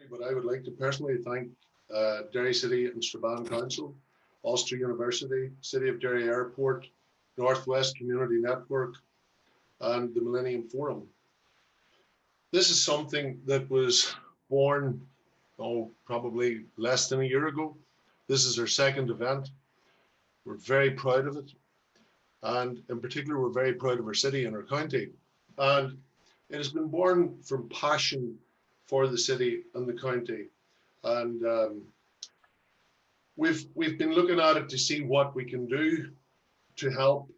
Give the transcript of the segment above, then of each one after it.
But I would like to personally thank Derry City and Strabane Council, Ulster University, City of Derry Airport, Northwest Community Network, and the Millennium Forum. This is something that was born, probably less than a year ago. This is our second event. We're very proud of it. And in particular, we're very proud of our city and our county. And it has been born from passion for the city and the county. And we've been looking at it to see what we can do to help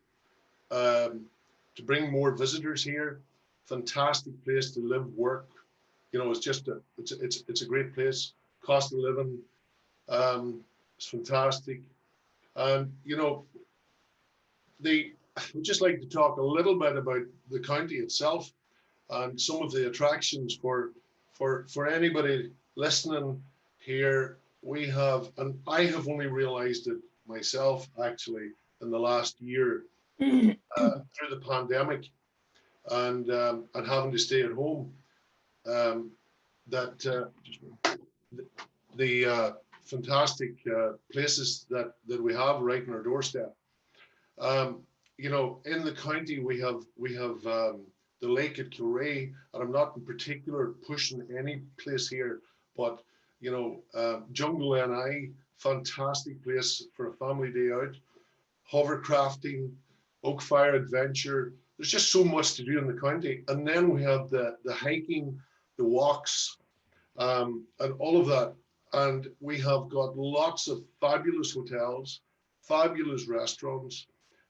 to bring more visitors here. Fantastic place to live, work. You know, it's a great place. Cost of living, it's fantastic. And you know, I would just like to talk a little bit about the county itself and some of the attractions for anybody listening here. We have, and I have only realized it myself actually in the last year through the pandemic and having to stay at home, that the fantastic places that we have right in our doorstep. You know, in the county we have the lake at Kilrea, and I'm not in particular pushing any place here, but you know, Jungle NI, fantastic place for a family day out, hovercrafting, oak fire adventure. There's just so much to do in the county. And then we have the hiking, the walks, and all of that. And we have got lots of fabulous hotels, fabulous restaurants,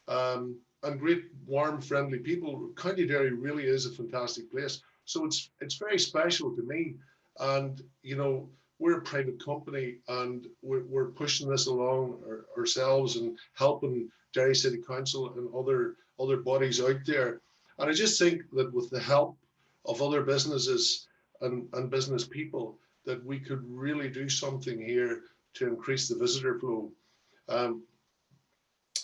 and great, warm, friendly people. County Derry really is a fantastic place. So it's very special to me. And, you know, we're a private company and we're pushing this along ourselves and helping Derry City Council and other bodies out there. And I just think that with the help of other businesses and business people, that we could really do something here to increase the visitor flow.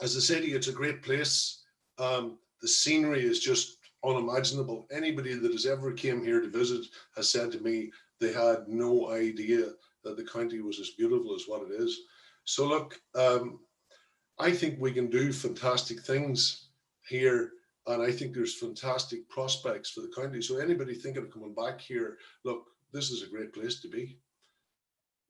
As a city, it's a great place. The scenery is just unimaginable. Anybody that has ever came here to visit has said to me they had no idea that the county was as beautiful as what it is. So look, I think we can do fantastic things here, and I think there's fantastic prospects for the county. So anybody thinking of coming back here, look, this is a great place to be.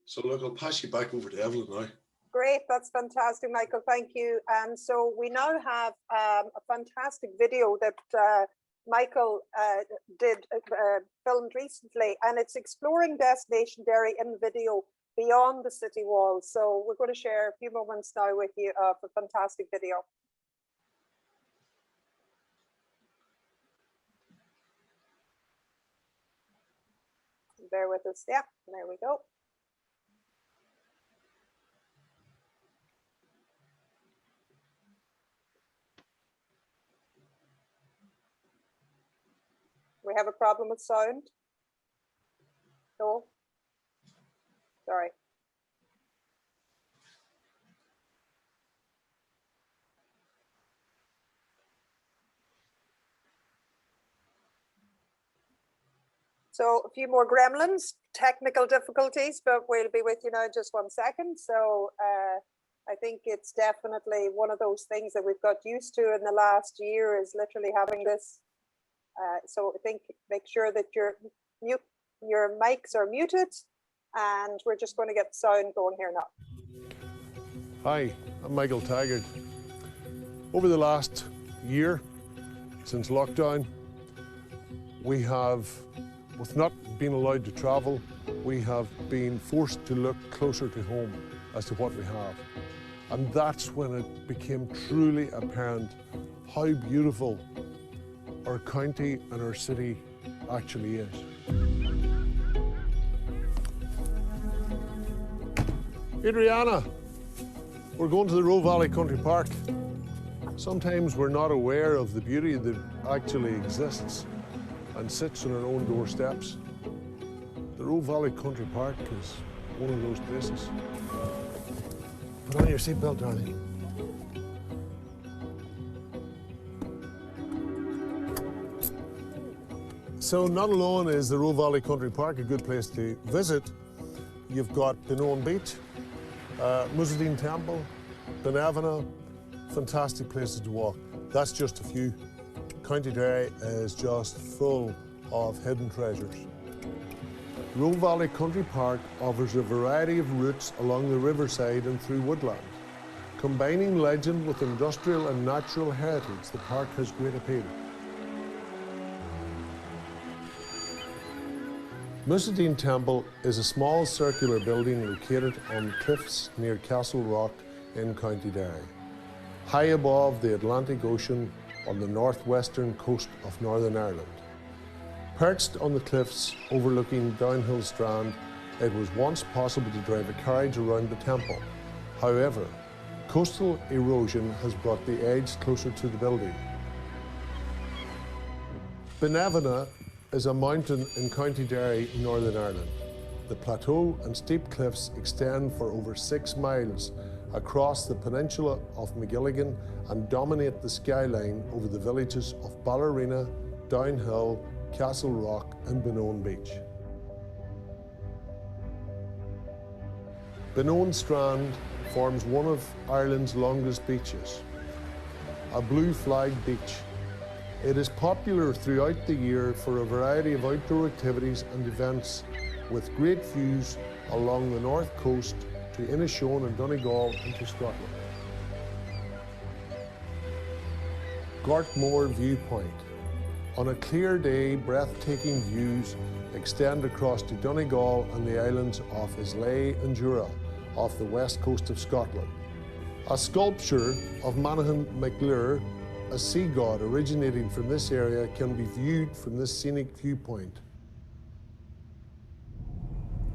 So look, I'll pass you back over to Evelyn now. Great, that's fantastic, Michael, thank you. And so we now have a fantastic video that Michael filmed recently, and it's exploring Destination Derry in the video beyond the city walls. So we're going to share a few moments now with you of a fantastic video. Bear with us, yeah, there we go. We have a problem with sound. No. Sorry. So a few more gremlins, technical difficulties, but we'll be with you now in just 1 second. So I think it's definitely one of those things that we've got used to in the last year, is literally having this. So I think make sure that your mics are muted, and we're just going to get sound going here now. Hi, I'm Michael Taggart. Over the last year, since lockdown, we have, with not being allowed to travel, we have been forced to look closer to home as to what we have. And that's when it became truly apparent how beautiful our county and our city actually is. Adriana, we're going to the Roe Valley Country Park. Sometimes we're not aware of the beauty that actually exists and sits on our own doorsteps. The Roe Valley Country Park is one of those places. Put on your seatbelt, darling. So not alone is the Roe Valley Country Park a good place to visit, you've got Benone Beach, Musadeen Temple, Benavina, fantastic places to walk. That's just a few. County Derry is just full of hidden treasures. Roe Valley Country Park offers a variety of routes along the riverside and through woodland. Combining legend with industrial and natural heritage, the park has great appeal. Musadeen Temple is a small circular building located on cliffs near Castle Rock in County Derry, high above the Atlantic Ocean on the northwestern coast of Northern Ireland. Perched on the cliffs overlooking downhill Strand, it was once possible to drive a carriage around the temple. However, coastal erosion has brought the edge closer to the building. Benavina is a mountain in County Derry, Northern Ireland. The plateau and steep cliffs extend for over 6 miles across the peninsula of McGilligan and dominate the skyline over the villages of Ballerina, Downhill, Castle Rock and Benone Beach. Benone Strand forms one of Ireland's longest beaches, a blue flag beach. It is popular throughout the year for a variety of outdoor activities and events with great views along the north coast to Inishowen and Donegal into Scotland. Gartmore Viewpoint. On a clear day, breathtaking views extend across to Donegal and the islands of Islay and Jura off the west coast of Scotland. A sculpture of Monaghan MacLure, a sea god originating from this area, can be viewed from this scenic viewpoint.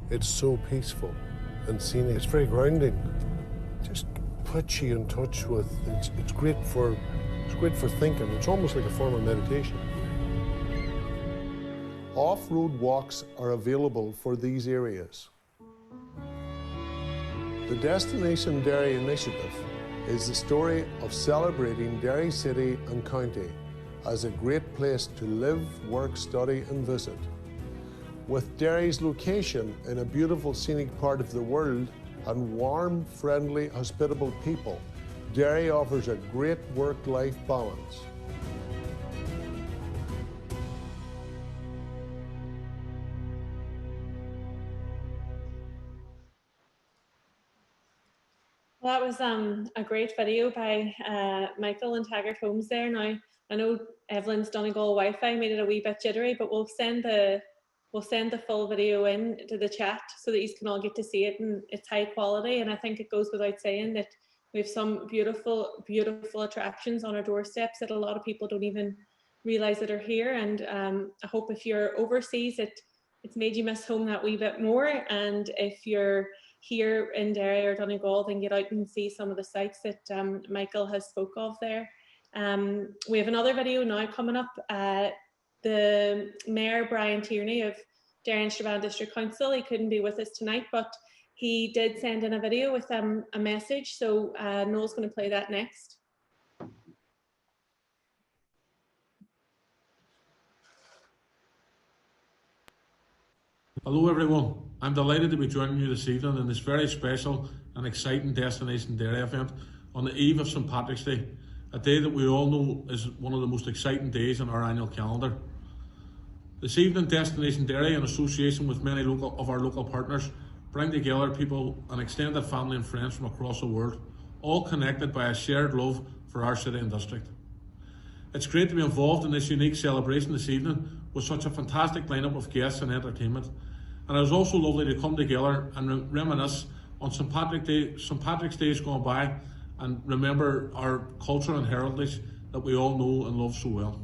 It's so peaceful and scenic. It's very grounding. Just puts you in touch with, it's great for thinking. It's almost like a form of meditation. Off-road walks are available for these areas. The Destination Derry initiative is the story of celebrating Derry City and County as a great place to live, work, study and visit. With Derry's location in a beautiful scenic part of the world and warm, friendly, hospitable people, Derry offers a great work-life balance. That was a great video by Michael and Taggart Homes there. Now, I know Evelyn's Donegal Wi-Fi made it a wee bit jittery, but we'll send the full video in to the chat so that you can all get to see it, and it's high quality. And I think it goes without saying that we have some beautiful, beautiful attractions on our doorsteps that a lot of people don't even realize that are here. And I hope if you're overseas, it's made you miss home that wee bit more. And if you're here in Derry or Donegal, then get out and see some of the sites that Michael has spoke of there. We have another video now coming up. The Mayor Brian Tierney of Derry and Strabane District Council, he couldn't be with us tonight, but he did send in a video with a message. So Noel's going to play that next. Hello everyone, I'm delighted to be joining you this evening in this very special and exciting Destination Derry event on the eve of St Patrick's Day, a day that we all know is one of the most exciting days in our annual calendar. This evening, Destination Derry, in association with many of our local partners, bring together people and extended family and friends from across the world, all connected by a shared love for our city and district. It's great to be involved in this unique celebration this evening with such a fantastic lineup of guests and entertainment. And it was also lovely to come together and reminisce on St Patrick's Days gone by and remember our culture and heritage that we all know and love so well.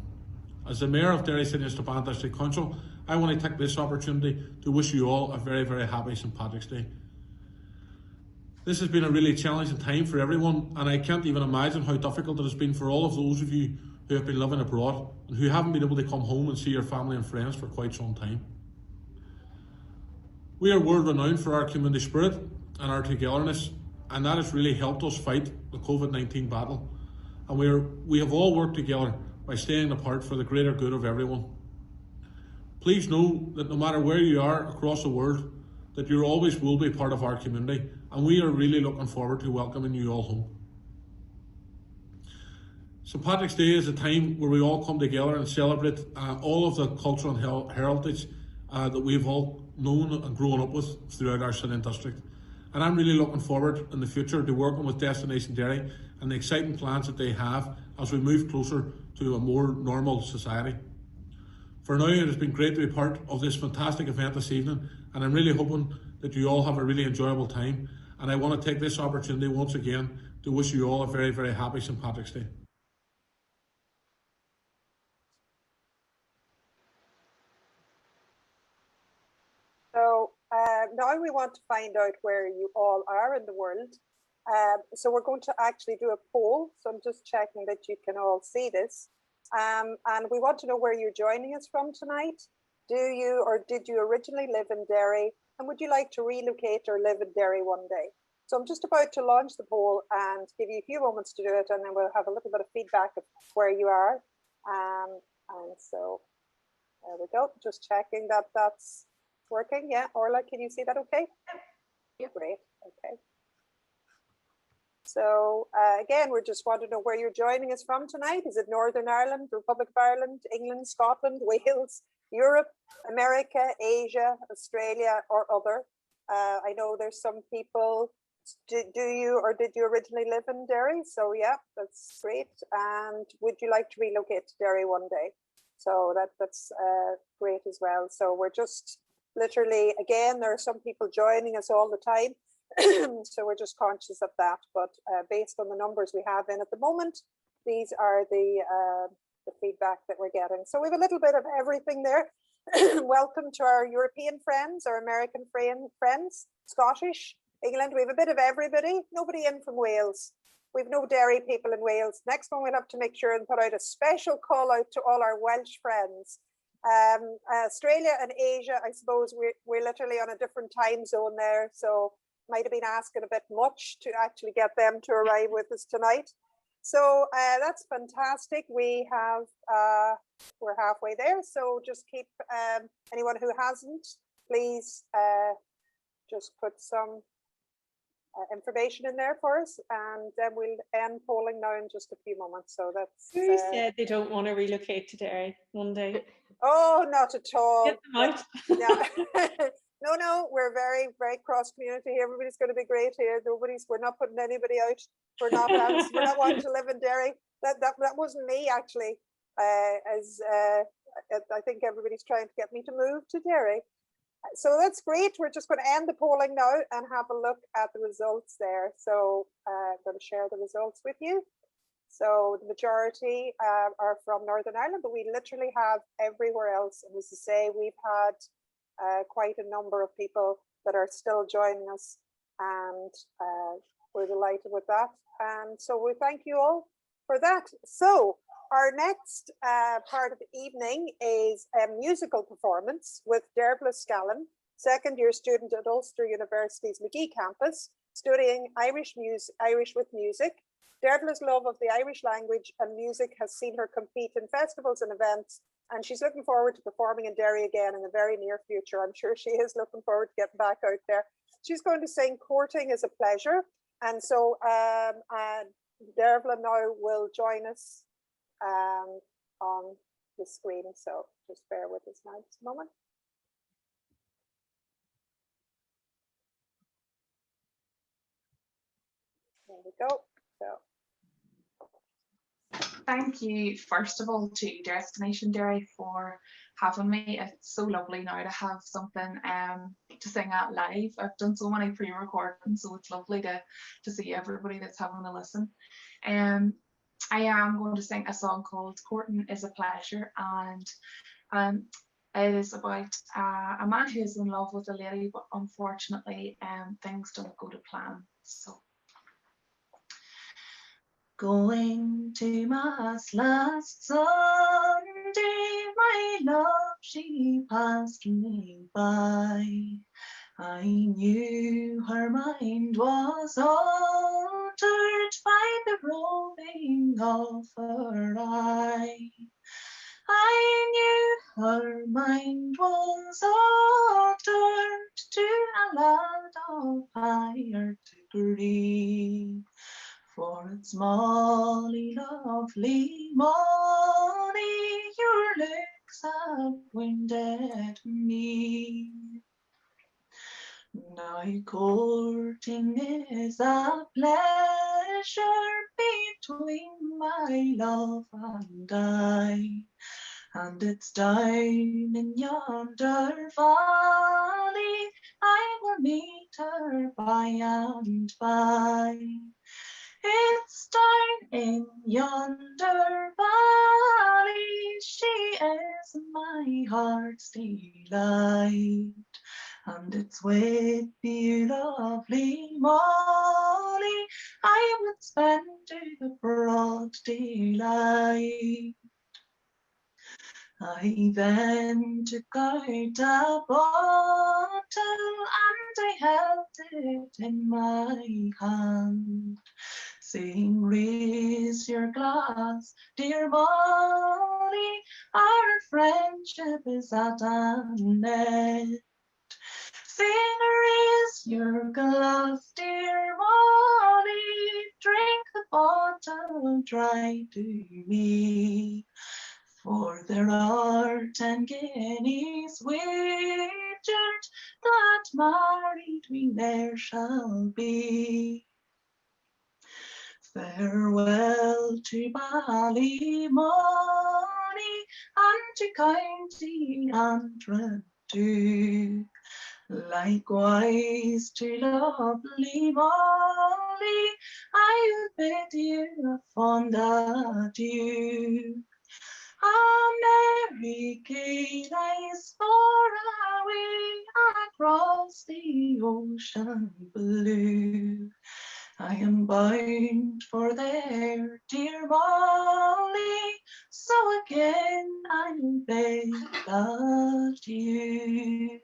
As the Mayor of Derry City and Strabane District Council, I want to take this opportunity to wish you all a very, very happy St Patrick's Day. This has been a really challenging time for everyone, and I can't even imagine how difficult it has been for all of those of you who have been living abroad and who haven't been able to come home and see your family and friends for quite some time. We are world renowned for our community spirit and our togetherness, and that has really helped us fight the COVID-19 battle. And we have all worked together by staying apart for the greater good of everyone. Please know that no matter where you are across the world, that you always will be part of our community, and we are really looking forward to welcoming you all home. St. Patrick's Day is a time where we all come together and celebrate all of the cultural heritage that we've all known and grown up with throughout our St. District. And I'm really looking forward in the future to working with Destination Derry and the exciting plans that they have as we move closer to a more normal society. For now, it has been great to be part of this fantastic event this evening, and I'm really hoping that you all have a really enjoyable time. And I want to take this opportunity once again to wish you all a very, very happy St. Patrick's Day. So now we want to find out where you all are in the world. So we're going to actually do a poll. So I'm just checking that you can all see this. And we want to know where you're joining us from tonight. Do you or did you originally live in Derry? And would you like to relocate or live in Derry one day? So I'm just about to launch the poll and give you a few moments to do it, and then we'll have a little bit of feedback of where you are. And so there we go. Just checking that that's working. Yeah, Orla, can you see that okay? Yeah, great. Okay. So again, we're just wanting to know where you're joining us from tonight. Is it Northern Ireland, Republic of Ireland, England, Scotland, Wales, Europe, America, Asia, Australia, or other? I know there's some people. Do you or did you originally live in Derry? So yeah, that's great. And would you like to relocate to Derry one day? So that's great as well. So we're just literally, again, there are some people joining us all the time. So we're just conscious of that. But based on the numbers we have in at the moment, these are the feedback that we're getting. So we have a little bit of everything there. Welcome to our European friends, our American friends, Scottish, England. We have a bit of everybody. Nobody in from Wales. We've no Derry people in Wales. Next one, we'll have to make sure and put out a special call out to all our Welsh friends. Australia and Asia, I suppose we're literally on a different time zone there. So might have been asking a bit much to actually get them to arrive with us tonight. So that's fantastic. We have, we're halfway there. So just keep, anyone who hasn't, please just put some information in there for us, and then we'll end polling now in just a few moments. So that's who said they don't want to relocate to Derry one day? Oh, not at all. Get them out. Yeah. No, we're very, very cross community. Everybody's going to be great here. We're not putting anybody out. We're not wanting to live in Derry. That wasn't me actually. I think everybody's trying to get me to move to Derry. So that's great. We're just going to end the polling now and have a look at the results there. So I'm going to share the results with you. So the majority are from Northern Ireland, but we literally have everywhere else. And as I say, we've had quite a number of people that are still joining us, and we're delighted with that. And so we thank you all for that. So our next part of the evening is a musical performance with Derry Scallon, second-year student at Ulster University's Magee campus, studying Irish with music. Derry's love of the Irish language and music has seen her compete in festivals and events, and she's looking forward to performing in Derry again in the very near future. I'm sure she is looking forward to getting back out there. She's going to sing Courting is a Pleasure. And so Derry now will join us on the screen. So just bear with us now just a moment. There we go. So. Thank you, first of all, to Destination Derry for having me. It's so lovely now to have something to sing at live. I've done so many pre-recordings, so it's lovely to see everybody that's having a listen. I am going to sing a song called Courting is a Pleasure, and it is about a man who is in love with a lady, but unfortunately things don't go to plan. So. Going to Mass last Sunday, my love, she passed me by. I knew her mind was altered by the roving of her eye. I knew her mind was altered to a lad of higher degree. For it's Molly, lovely Molly, your looks have wounded me. Now courting is a pleasure between my love and I, and it's down in yonder valley I will meet her by and by. It's down in yonder valley, she is my heart's delight. And it's with you, lovely Molly, I would spend the broad daylight. I then took out a bottle and I held it in my hand, saying, raise your glass, dear Molly, our friendship is at an end. Sing, raise your glass, dear Molly, drink the bottle dry to me. For there are 10 guineas wagered that married we ne'er shall be. Farewell to Ballymoney and to County Antrim too. Likewise to lovely Molly, I would bid you a fond adieu. A merry gay lies far away across the ocean blue. I am bound for there, dear Molly, so again I'll bid adieu.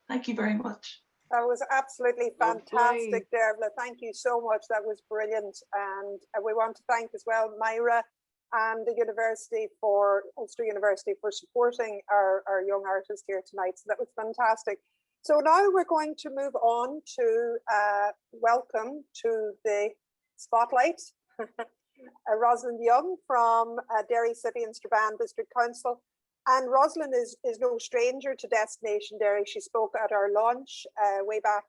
Thank you very much. That was absolutely fantastic, Lovely. Dervla. Thank you so much. That was brilliant. And we want to thank as well Myra and the university for Ulster University for supporting our young artist here tonight. So that was fantastic. So now we're going to move on to welcome to the spotlight Rosalind Young from Derry City and Strabane District Council. And Rosalind is no stranger to Destination Derry. She spoke at our launch way back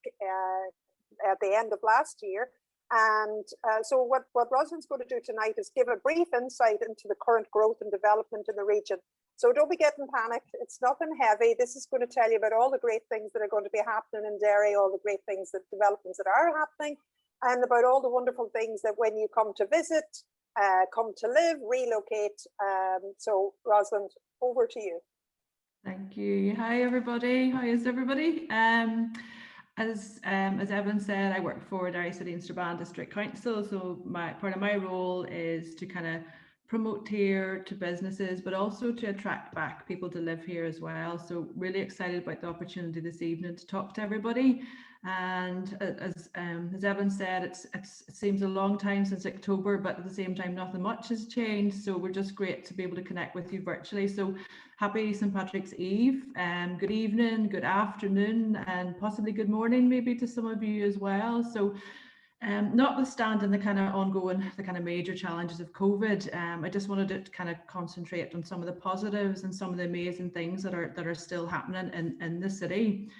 at the end of last year. And so what Rosalind's going to do tonight is give a brief insight into the current growth and development in the region. So don't be getting panicked. It's nothing heavy. This is going to tell you about all the great things that are going to be happening in Derry, all the great things, that developments that are happening, and about all the wonderful things that when you come to visit, come to live, relocate. So Rosalind, over to you. Thank you. Hi everybody. How is everybody? As Evan said, I work for Derry City and Strabane District Council. So part of my role is to kind of promote here to businesses, but also to attract back people to live here as well. So really excited about the opportunity this evening to talk to everybody. And as Evan said, it seems a long time since October, but at the same time, nothing much has changed. So we're just great to be able to connect with you virtually. So happy St. Patrick's Eve, and good evening, good afternoon, and possibly good morning maybe to some of you as well. So notwithstanding the kind of major challenges of COVID, I just wanted to kind of concentrate on some of the positives and some of the amazing things that are still happening in the city.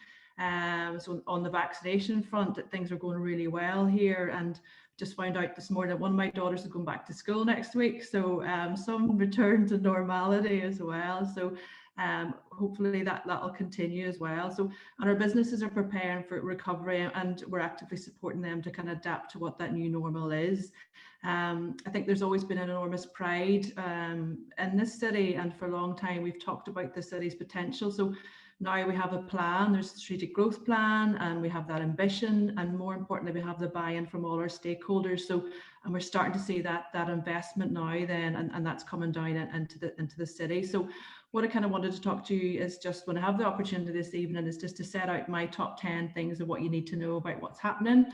So on the vaccination front, that things are going really well here, and just found out this morning that one of my daughters is going back to school next week. So some return to normality as well. So hopefully that'll continue as well. So, and our businesses are preparing for recovery, and we're actively supporting them to kind of adapt to what that new normal is. I think there's always been an enormous pride in this city, and for a long time we've talked about the city's potential. So now we have a plan, there's a strategic growth plan, and we have that ambition, and more importantly, we have the buy-in from all our stakeholders. So, and we're starting to see that investment now then, and that's coming down into the city. So what I kind of wanted to talk to you is just, when I have the opportunity this evening, is just to set out my top 10 things of what you need to know about what's happening.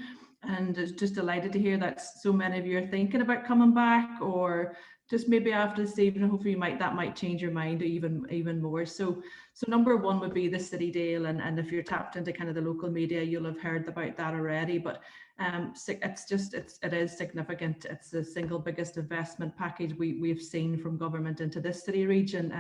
And just delighted to hear that so many of you are thinking about coming back, or just maybe after this evening, hopefully that might change your mind even more. So number one would be the City Deal, and if you're tapped into kind of the local media, you'll have heard about that already. But it is significant. It's the single biggest investment package we've seen from government into this city region,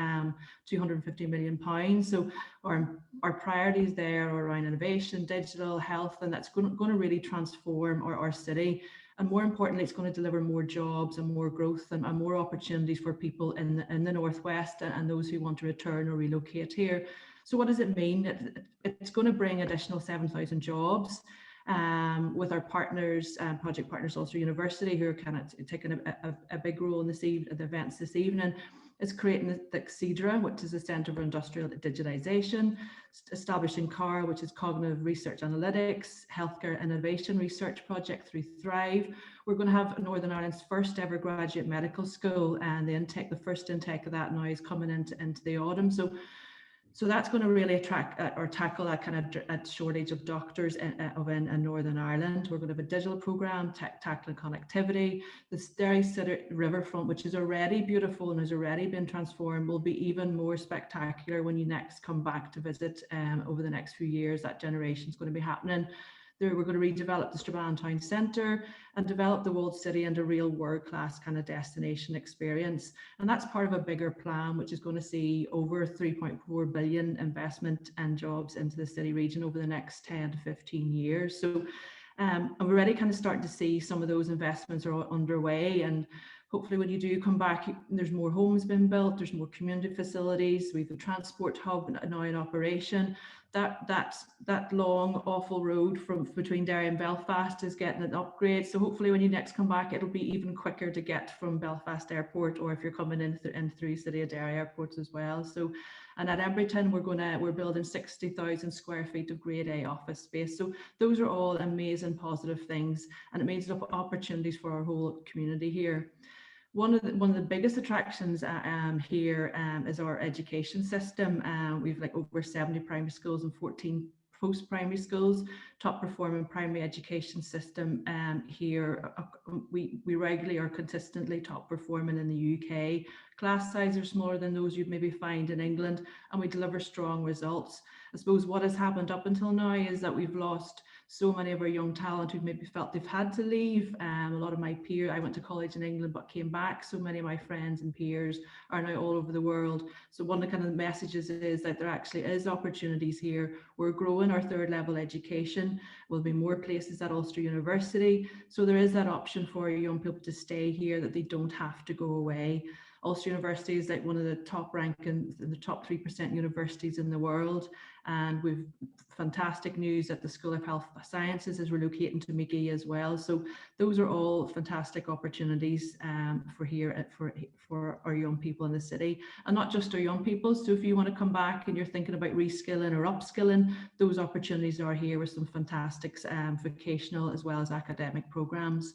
£250 million. So our priorities there are around innovation, digital, health, and that's going to really transform our city. And more importantly, it's going to deliver more jobs and more growth and more opportunities for people in the Northwest and those who want to return or relocate here. So what does it mean? It's going to bring additional 7,000 jobs with our partners, project partners, Ulster University, who are kind of taking a big role in the events this evening. It's creating the CIDRA, which is a Centre for Industrial Digitalisation, establishing CAR, which is Cognitive Research Analytics, Healthcare Innovation Research Project through Thrive. We're going to have Northern Ireland's first ever graduate medical school, and the first intake of that now is coming into the autumn. So that's going to really attract or tackle that kind of shortage of doctors in Northern Ireland. We're going to have a digital programme tackling connectivity. The Derry City riverfront, which is already beautiful and has already been transformed, will be even more spectacular when you next come back to visit over the next few years. That generation is going to be happening. We're going to redevelop the Strabane town centre and develop the walled city into a real world-class kind of destination experience. And that's part of a bigger plan, which is going to see over 3.4 billion investment and jobs into the city region over the next 10 to 15 years. So and we're already kind of starting to see some of those investments are underway, and hopefully when you do come back, there's more homes being built, there's more community facilities, we have a transport hub now in operation. That long awful road between Derry and Belfast is getting an upgrade, so hopefully when you next come back it'll be even quicker to get from Belfast Airport, or if you're coming in through City of Derry airports as well. So, and at Embryton we're building 60,000 square feet of grade A office space. So those are all amazing positive things, and it means opportunities for our whole community here. One of the biggest attractions here is our education system. We've like over 70 primary schools and 14 post-primary schools, top performing primary education system here. We regularly are consistently top performing in the UK. Class sizes are smaller than those you'd maybe find in England, and we deliver strong results. I suppose what has happened up until now is that we've lost so many of our young talent who maybe felt they've had to leave. A lot of my peers, I went to college in England but came back, so many of my friends and peers are now all over the world. So one of the kind of messages is that there actually is opportunities here. We're growing our third level education. Will be more places at Ulster University. So there is that option for young people to stay here, that they don't have to go away. Ulster University is like one of the top ranking, the top 3% universities in the world, and we've fantastic news that the School of Health Sciences is relocating to McGee as well. So those are all fantastic opportunities for our young people in the city, and not just our young people. So if you want to come back and you're thinking about reskilling or upskilling, those opportunities are here with some fantastic vocational as well as academic programs.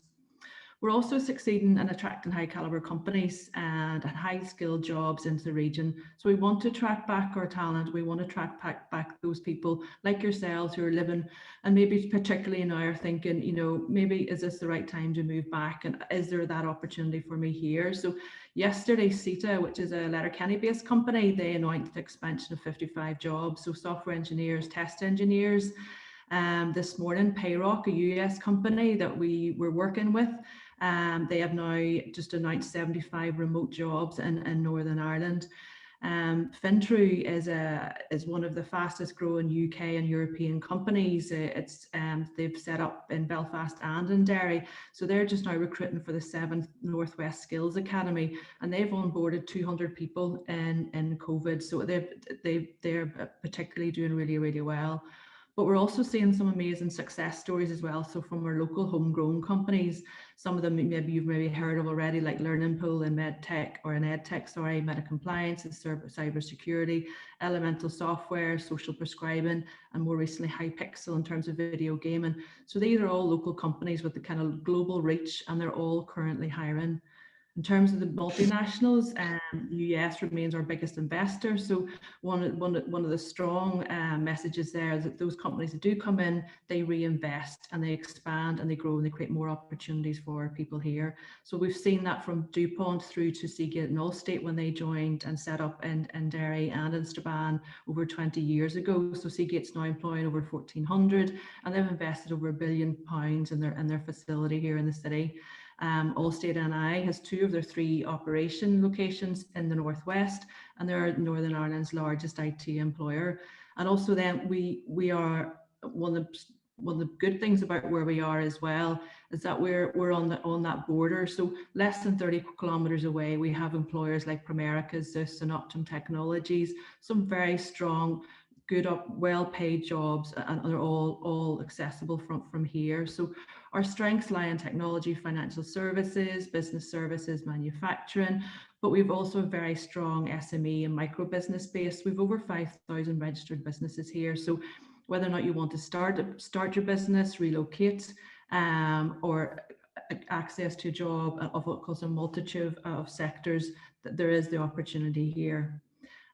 We're also succeeding in attracting high caliber companies and high skilled jobs into the region. So we want to attract back our talent. We want to attract back those people like yourselves who are living, and maybe particularly now are thinking, you know, maybe is this the right time to move back? And is there that opportunity for me here? So yesterday, CETA, which is a Letterkenny based company, they announced the expansion of 55 jobs. So software engineers, test engineers. This morning, Payrock, a US company that we were working with, they have now just announced 75 remote jobs in Northern Ireland. Fintru is one of the fastest growing UK and European companies. They've set up in Belfast and in Derry. So they're just now recruiting for the 7th Northwest Skills Academy, and they've onboarded 200 people in COVID. So they're particularly doing really, really well. But we're also seeing some amazing success stories as well. So from our local homegrown companies, some of them maybe you've heard of already, like Learning Pool in MedTech, or in EdTech, sorry, Meta Compliance, cybersecurity, Elemental Software, social prescribing, and more recently Hypixel in terms of video gaming. So these are all local companies with the kind of global reach, and they're all currently hiring. In terms of the multinationals, the US remains our biggest investor. So one of the strong messages there is that those companies that do come in, they reinvest and they expand and they grow and they create more opportunities for people here. So we've seen that from DuPont through to Seagate and Allstate when they joined and set up in Derry and in Strabane over 20 years ago. So Seagate's now employing over 1,400 and they've invested over £1 billion in their facility here in the city. Allstate NI has 2 of their 3 operation locations in the northwest, and they're Northern Ireland's largest IT employer. And also, then we are one of the good things about where we are as well is that we're on that border. So less than 30 kilometers away, we have employers like Primerica, Zeus, and Optum Technologies. Some very strong, good, well-paid jobs, and they're all accessible from here. So our strengths lie in technology, financial services, business services, manufacturing, but we've also a very strong SME and micro business base. We've over 5,000 registered businesses here. So whether or not you want to start your business, relocate, or access to a job across a multitude of sectors, that there is the opportunity here.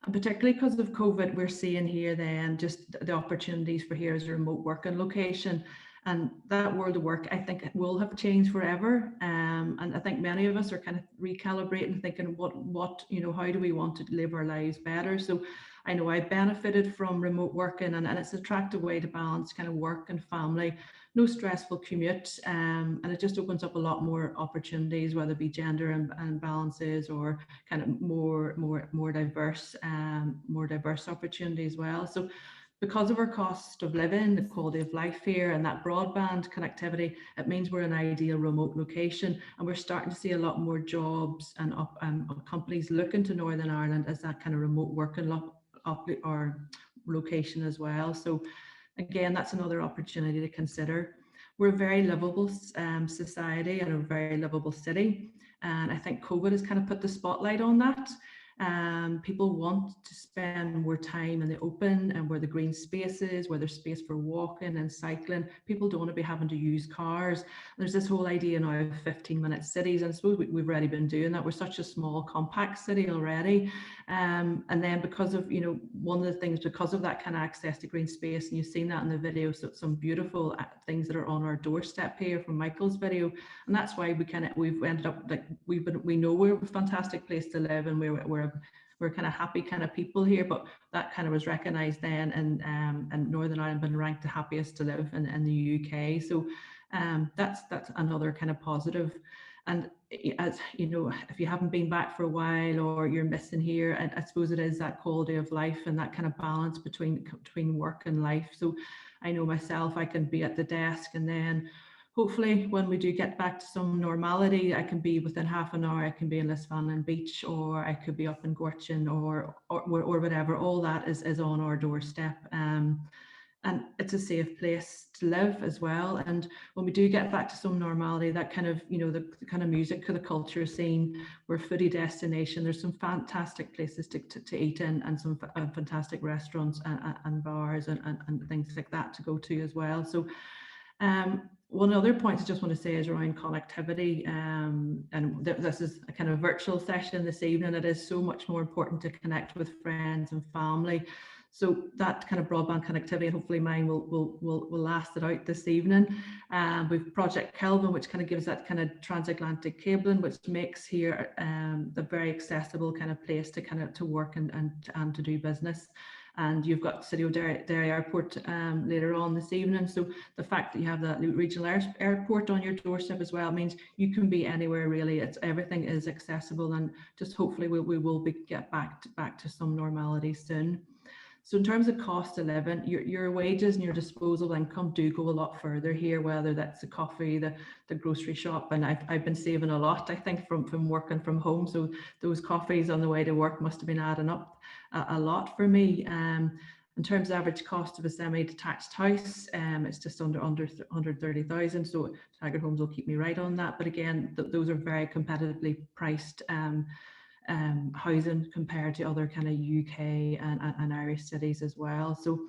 And particularly because of COVID, we're seeing here then just the opportunities for here as a remote working location. And that world of work, I think, will have changed forever. And I think many of us are kind of recalibrating, thinking what how do we want to live our lives better? So I know I benefited from remote working, and it's an attractive way to balance kind of work and family, no stressful commute, and it just opens up a lot more opportunities, whether it be gender and balances or kind of more diverse opportunities as well. So because of our cost of living, the quality of life here, and that broadband connectivity, it means we're an ideal remote location, and we're starting to see a lot more jobs and companies looking to Northern Ireland as that kind of remote working or location as well. So again, that's another opportunity to consider. We're a very livable society and a very livable city, and I think COVID has kind of put the spotlight on that. People want to spend more time in the open and where the green space is, where there's space for walking and cycling. People don't want to be having to use cars. There's this whole idea now of 15-minute cities, and I suppose we've already been doing that. We're such a small, compact city already. And then because of, one of the things, because of that kind of access to green space, and you've seen that in the video, so some beautiful things that are on our doorstep here from Michael's video. And that's why we've ended up, like, we know we're a fantastic place to live, and we're kind of happy kind of people here, but that kind of was recognised then, and Northern Ireland been ranked the happiest to live in the UK. So that's another kind of positive. And as you know, if you haven't been back for a while or you're missing here, I suppose it is that quality of life and that kind of balance between work and life. So I know myself, I can be at the desk, and then hopefully when we do get back to some normality, I can be within half an hour, I can be in Lisfannon Beach, or I could be up in Gortin or whatever. All that is on our doorstep. And it's a safe place to live as well. And when we do get back to some normality, that kind of, the kind of music, the culture scene, we're a foodie destination. There's some fantastic places to eat in, and some fantastic restaurants and bars and things like that to go to as well. So one other point I just want to say is around connectivity, and this is a kind of virtual session this evening. It is so much more important to connect with friends and family. So that kind of broadband connectivity, and hopefully mine will last it out this evening. We've Project Kelvin, which kind of gives that kind of transatlantic cabling, which makes here a very accessible kind of place to work and to do business. And you've got City of Derry Airport later on this evening. So the fact that you have that regional airport on your doorstep as well means you can be anywhere really. Everything is accessible, and just hopefully we will get back to some normality soon. So in terms of cost of living, your wages and your disposable income do go a lot further here, whether that's the coffee, the grocery shop. And I've been saving a lot, I think, from working from home. So those coffees on the way to work must have been adding up a lot for me. In terms of average cost of a semi-detached house, it's just under 130,000. So Taggart Homes will keep me right on that. But again, those are very competitively priced housing compared to other kind of UK and Irish cities as well. So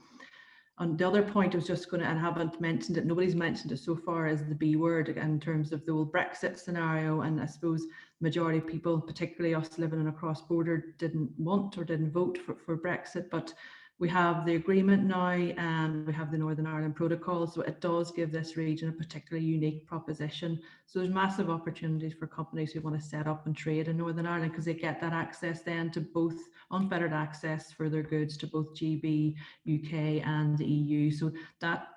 And the other point I was just going to, and haven't mentioned it, nobody's mentioned it so far, is the B word in terms of the whole Brexit scenario. And I suppose the majority of people, particularly us living in a cross border, didn't want or didn't vote for Brexit, but we have the agreement now, and we have the Northern Ireland Protocol, so it does give this region a particularly unique proposition. So there's massive opportunities for companies who want to set up and trade in Northern Ireland, because they get that access then to both, unfettered access for their goods to both GB, UK and the EU. So that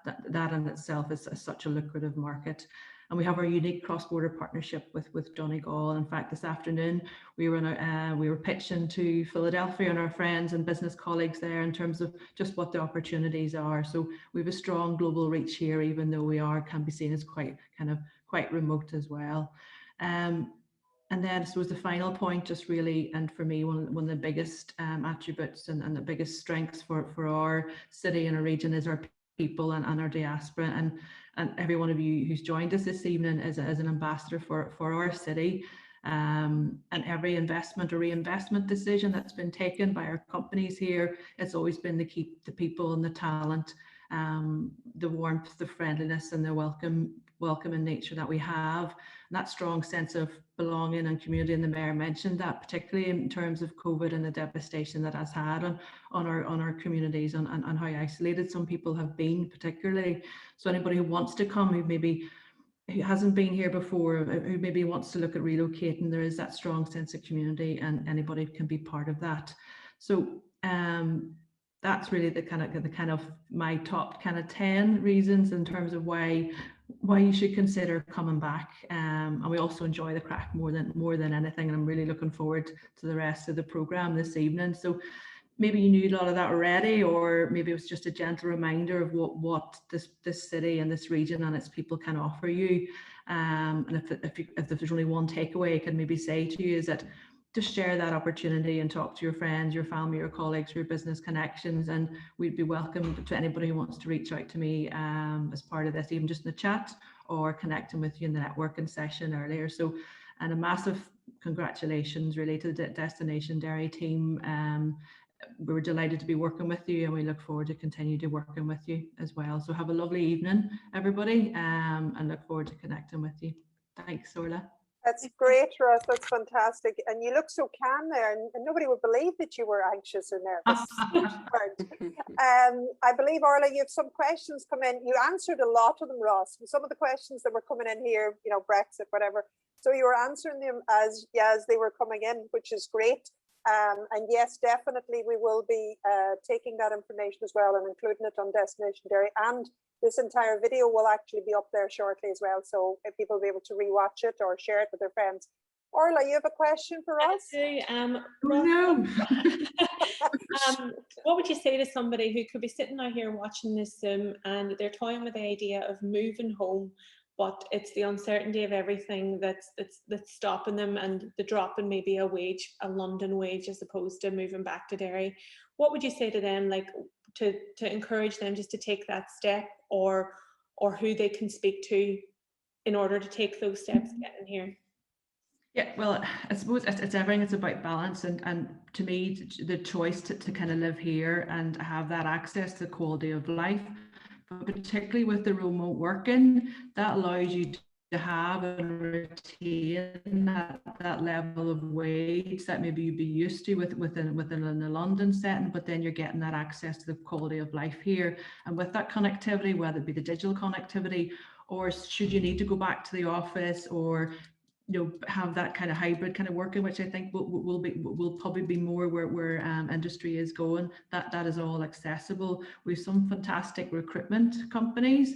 in itself is such a lucrative market. And we have our unique cross-border partnership with Donegal. In fact, this afternoon we were pitching to Philadelphia and our friends and business colleagues there in terms of just what the opportunities are. So we have a strong global reach here, even though we can be seen as quite remote as well. And then I suppose the final point, just really, and for me, one of the biggest attributes and the biggest strengths for our city and our region is our people and our diaspora. And every one of you who's joined us this evening is an ambassador for our city. And every investment or reinvestment decision that's been taken by our companies here, it's always been to keep the people and the talent, the warmth, the friendliness and the welcoming nature that we have, and that strong sense of belonging and community. And the Mayor mentioned that, particularly in terms of COVID and the devastation that has had on our communities and how isolated some people have been, particularly. So anybody who wants to come, who hasn't been here before, who maybe wants to look at relocating, there is that strong sense of community, and anybody can be part of that. So that's really the kind of my top 10 reasons in terms of why you should consider coming back. And we also enjoy the crack more than anything, and I'm really looking forward to the rest of the programme this evening. So maybe you knew a lot of that already, or maybe it was just a gentle reminder of what this city and this region and its people can offer you. And if there's only one takeaway I can maybe say to you, is that just share that opportunity and talk to your friends, your family, your colleagues, your business connections, and we'd be welcome to anybody who wants to reach out to me as part of this, even just in the chat or connecting with you in the networking session earlier. So, and a massive congratulations really to the Destination Derry team. We were delighted to be working with you, and we look forward to continue to working with you as well. So have a lovely evening, everybody, and look forward to connecting with you. Thanks, Orla. That's great, Ross. That's fantastic. And you look so calm there, and nobody would believe that you were anxious or nervous. I believe, Orla, you have some questions come in. You answered a lot of them, Ross. Some of the questions that were coming in here, Brexit, whatever. So you were answering them as they were coming in, which is great. And yes, definitely we will be taking that information as well and including it on Destination Derry, and this entire video will actually be up there shortly as well, so if people will be able to rewatch it or share it with their friends. Orla, you have a question for us? No. What would you say to somebody who could be sitting out here watching this Zoom and they're toying with the idea of moving home, but it's the uncertainty of everything that's stopping them, and the drop in maybe a London wage as opposed to moving back to Derry? What would you say to them, like to encourage them just to take that step, or who they can speak to in order to take those steps getting here? Yeah, well, I suppose it's everything. It's about balance, and to me, the choice to kind of live here and have that access to quality of life, but particularly with the remote working, that allows you to have and retain that level of wage that maybe you'd be used to within a London setting, but then you're getting that access to the quality of life here. And with that connectivity, whether it be the digital connectivity, or should you need to go back to the office, or have that kind of hybrid kind of working, which I think will probably be more where industry is going, that is all accessible. We have some fantastic recruitment companies,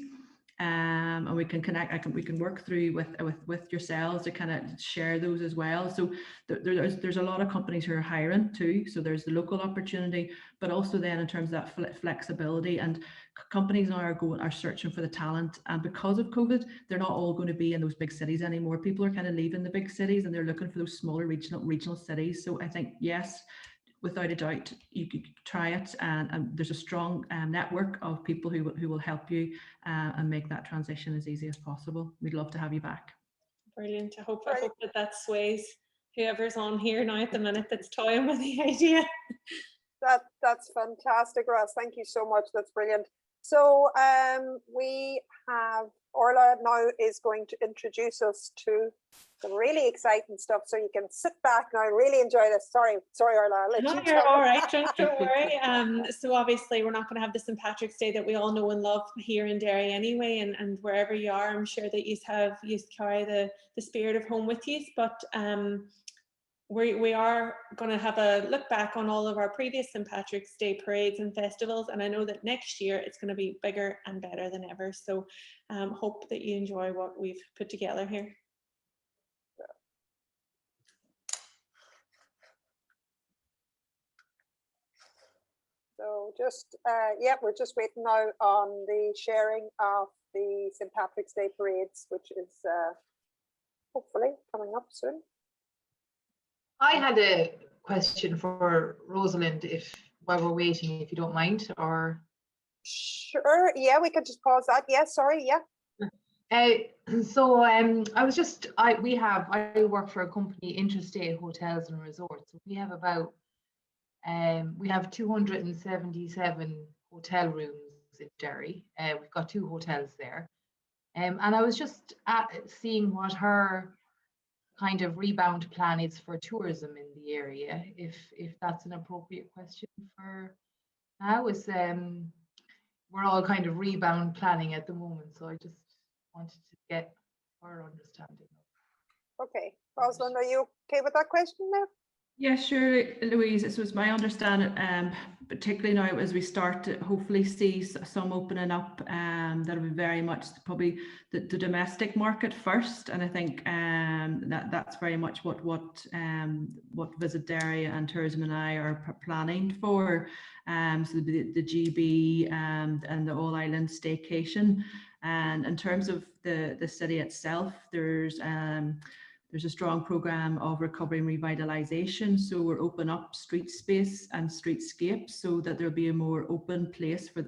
and we can connect. We can work through with yourselves to kind of share those as well. So there's a lot of companies who are hiring too. So there's the local opportunity, but also then in terms of that flexibility, and companies now are searching for the talent. And because of COVID, they're not all going to be in those big cities anymore. People are kind of leaving the big cities and they're looking for those smaller regional cities. So I think, yes, without a doubt, you could try it, and there's a strong network of people who will help you and make that transition as easy as possible. We'd love to have you back. Brilliant. I hope that sways whoever's on here now at the minute that's toying with the idea. That's fantastic, Ross. Thank you so much. That's brilliant. So we have Orla now is going to introduce us to some really exciting stuff. So you can sit back now and really enjoy this. Sorry, Orla. I'll let No, you you're tell all me. right. Don't worry. So obviously we're not going to have the St. Patrick's Day that we all know and love here in Derry anyway, and wherever you are, I'm sure that you carry the spirit of home with you. But we are going to have a look back on all of our previous St. Patrick's Day parades and festivals, and I know that next year it's going to be bigger and better than ever. So hope that you enjoy what we've put together here. So just, yeah, we're just waiting now on the sharing of the St. Patrick's Day parades, which is hopefully coming up soon. I had a question for Rosalind, while we're waiting, if you don't mind, or. Sure, yeah, we could just pause that. Yeah, sorry, yeah. So I work for a company, Interstate Hotels and Resorts. We have about we have 277 hotel rooms in Derry. We've got 2 hotels there. And I was just seeing what her kind of rebound plan is for tourism in the area, if that's an appropriate question for now. We're all kind of rebound planning at the moment, so I just wanted to get our understanding. Okay, Rosalind, are you okay with that question now? Yeah, sure, Louise. This was my understanding, particularly now as we start to hopefully see some opening up, that'll be very much probably the domestic market first. And I think that's very much what Visit Derry and Tourism and I are planning for. So the GB and the All Island staycation. And in terms of the city itself, there's a strong program of recovery and revitalization. So we're open up street space and streetscapes so that there'll be a more open place for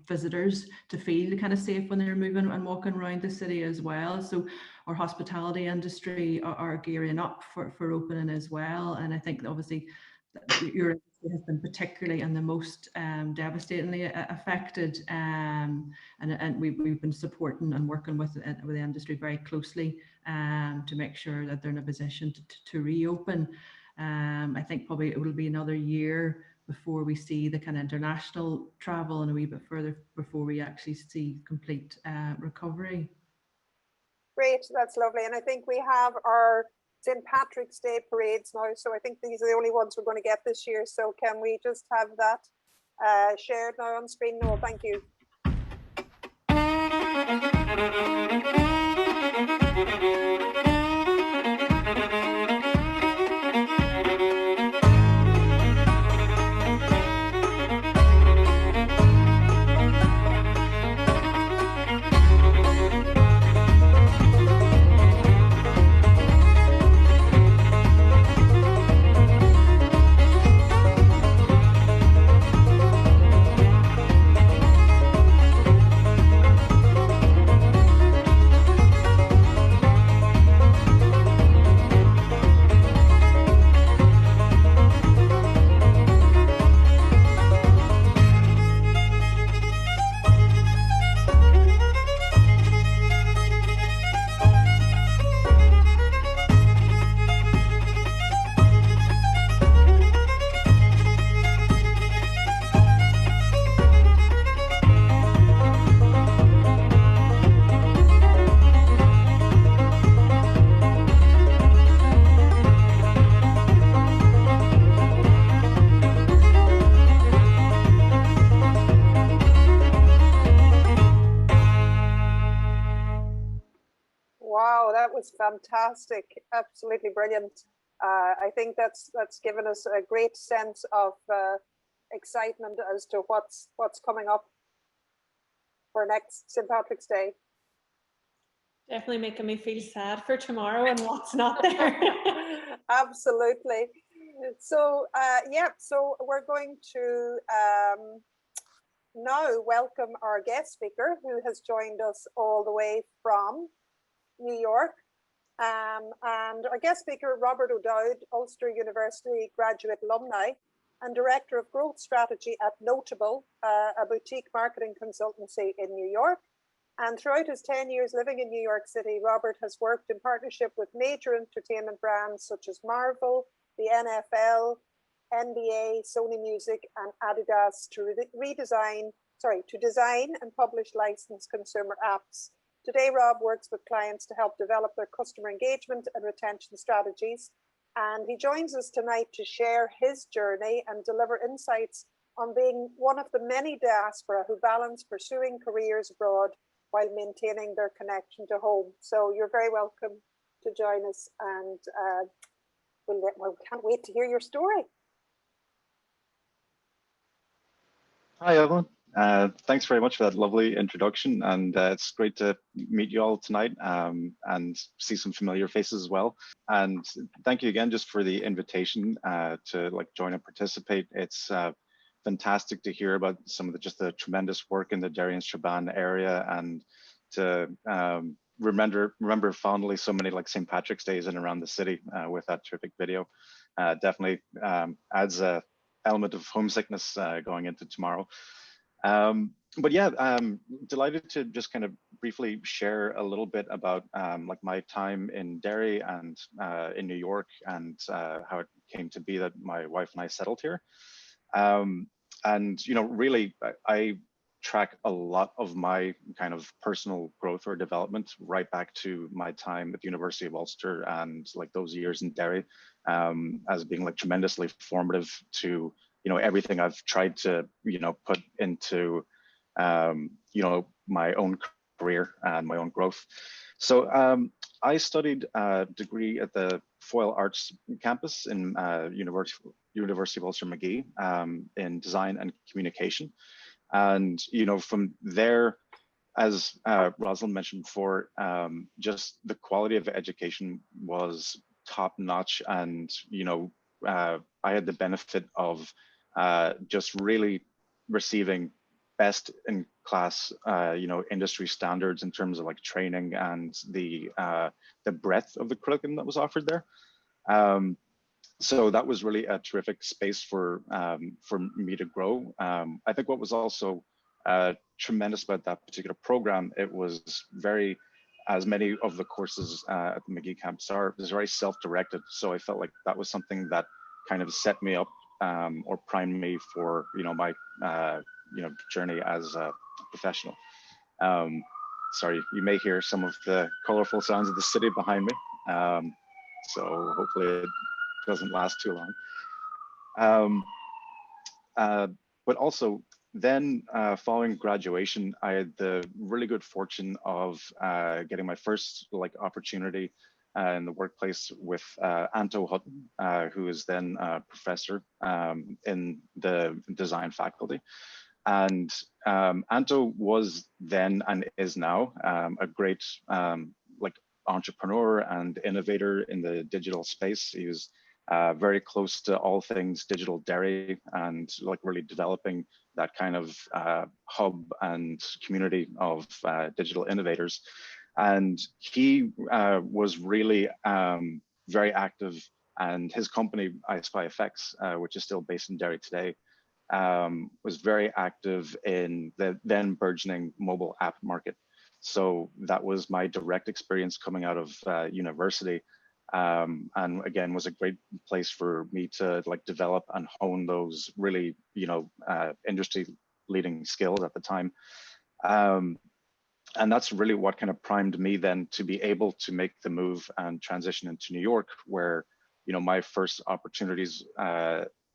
visitors to feel kind of safe when they're moving and walking around the city as well. So our hospitality industry are gearing up for opening as well. And I think obviously your industry has been particularly and the most devastatingly affected, and we've been supporting and working with the industry very closely to make sure that they're in a position to reopen. I think probably it will be another year before we see the kind of international travel and a wee bit further before we actually see complete recovery. Great, that's lovely. And I think we have our St. Patrick's Day parades now, so I think these are the only ones we're going to get this year. So can we just have that shared now on screen? No, thank you. Wow, that was fantastic. Absolutely brilliant. I think that's given us a great sense of excitement as to what's coming up for next St. Patrick's Day. Definitely making me feel sad for tomorrow and what's not there. Absolutely. So yeah, so we're going to now welcome our guest speaker who has joined us all the way from New York. And our guest speaker, Robert O'Dowd, Ulster University graduate alumni. and Director of Growth Strategy at Notable, a boutique marketing consultancy in New York. And throughout his 10 years living in New York City, Robert has worked in partnership with major entertainment brands such as Marvel, the NFL, NBA, Sony Music, and Adidas to design and publish licensed consumer apps. Today, Rob works with clients to help develop their customer engagement and retention strategies. And he joins us tonight to share his journey and deliver insights on being one of the many diaspora who balance pursuing careers abroad while maintaining their connection to home. So you're very welcome to join us, and we can't wait to hear your story. Hi, Evelyn. Thanks very much for that lovely introduction, and it's great to meet you all tonight and see some familiar faces as well. And thank you again just for the invitation to join and participate. It's fantastic to hear about some of the tremendous work in the Derry and Strabane area, and to remember fondly so many St. Patrick's Days in and around the city with that terrific video. Definitely adds a element of homesickness going into tomorrow. But yeah, delighted to just kind of briefly share a little bit about my time in Derry and in New York, and how it came to be that my wife and I settled here. And really, I track a lot of my kind of personal growth or development right back to my time at the University of Ulster, and those years in Derry as being tremendously formative to everything I've tried to put into my own career and my own growth. So I studied a degree at the Foyle Arts campus in University of Ulster Magee in design and communication. And from there, as Rosalind mentioned before, just the quality of education was top notch. And I had the benefit of just really receiving best in class industry standards in terms of training and the breadth of the curriculum that was offered there. So that was really a terrific space for me to grow. I think what was also tremendous about that particular program, it was very, as many of the courses at the Magee campus are, it was very self-directed. So I felt like that was something that kind of set me up or primed me for my journey as a professional. Sorry, you may hear some of the colorful sounds of the city behind me. So hopefully it doesn't last too long. But also then following graduation, I had the really good fortune of getting my first opportunity in the workplace with Anto Hutton, who is then a professor in the design faculty. And Anto was then and is now a great entrepreneur and innovator in the digital space. He was very close to all things digital Derry, and really developing that kind of hub and community of digital innovators. And he was really very active, and his company, I Spy Effects, which is still based in Derry today, was very active in the then burgeoning mobile app market. So that was my direct experience coming out of university. And again, was a great place for me to develop and hone those really, industry leading skills at the time. And that's really what kind of primed me then to be able to make the move and transition into New York, where, my first opportunities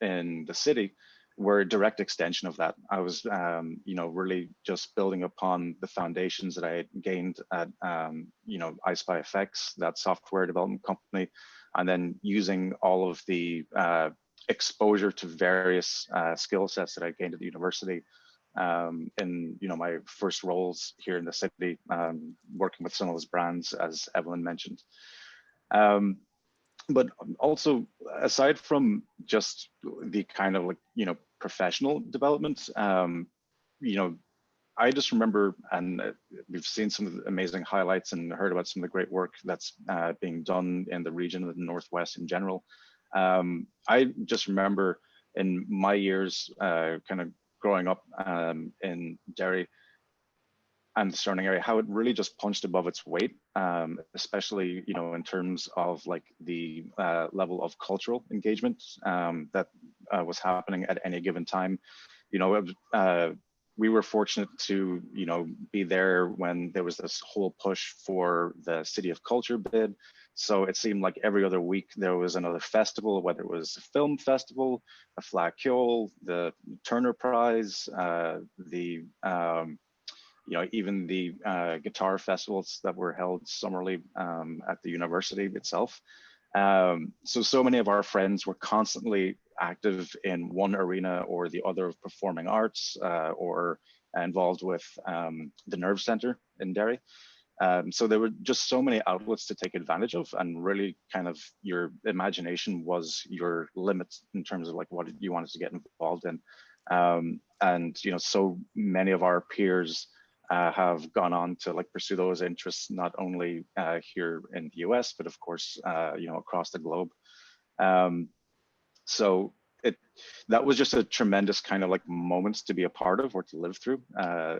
in the city were a direct extension of that. I was, really just building upon the foundations that I had gained at, I Spy Effects, that software development company, and then using all of the exposure to various skill sets that I gained at the university in, my first roles here in the city, working with some of those brands, as Evelyn mentioned. But also, aside from just the kind of professional development, I just remember, and we've seen some of the amazing highlights and heard about some of the great work that's being done in the region of the Northwest in general. I just remember in my years, kind of growing up in Derry and the surrounding area, how it really just punched above its weight, especially, you know, in terms of like the level of cultural engagement that was happening at any given time. You know, we were fortunate to, you know, be there when there was this whole push for the City of Culture bid. So it seemed like every other week there was another festival, whether it was a film festival, a Flacciol, the Turner Prize, you know, even the guitar festivals that were held summerly at the university itself. So many of our friends were constantly active in one arena or the other of performing arts, or involved with the Nerve Center in Derry. So there were just so many outlets to take advantage of, and really kind of your imagination was your limit in terms of like what you wanted to get involved in. And, you know, so many of our peers have gone on to like pursue those interests, not only here in the US, but of course, you know, across the globe. So that was just a tremendous kind of like moments to be a part of or to live through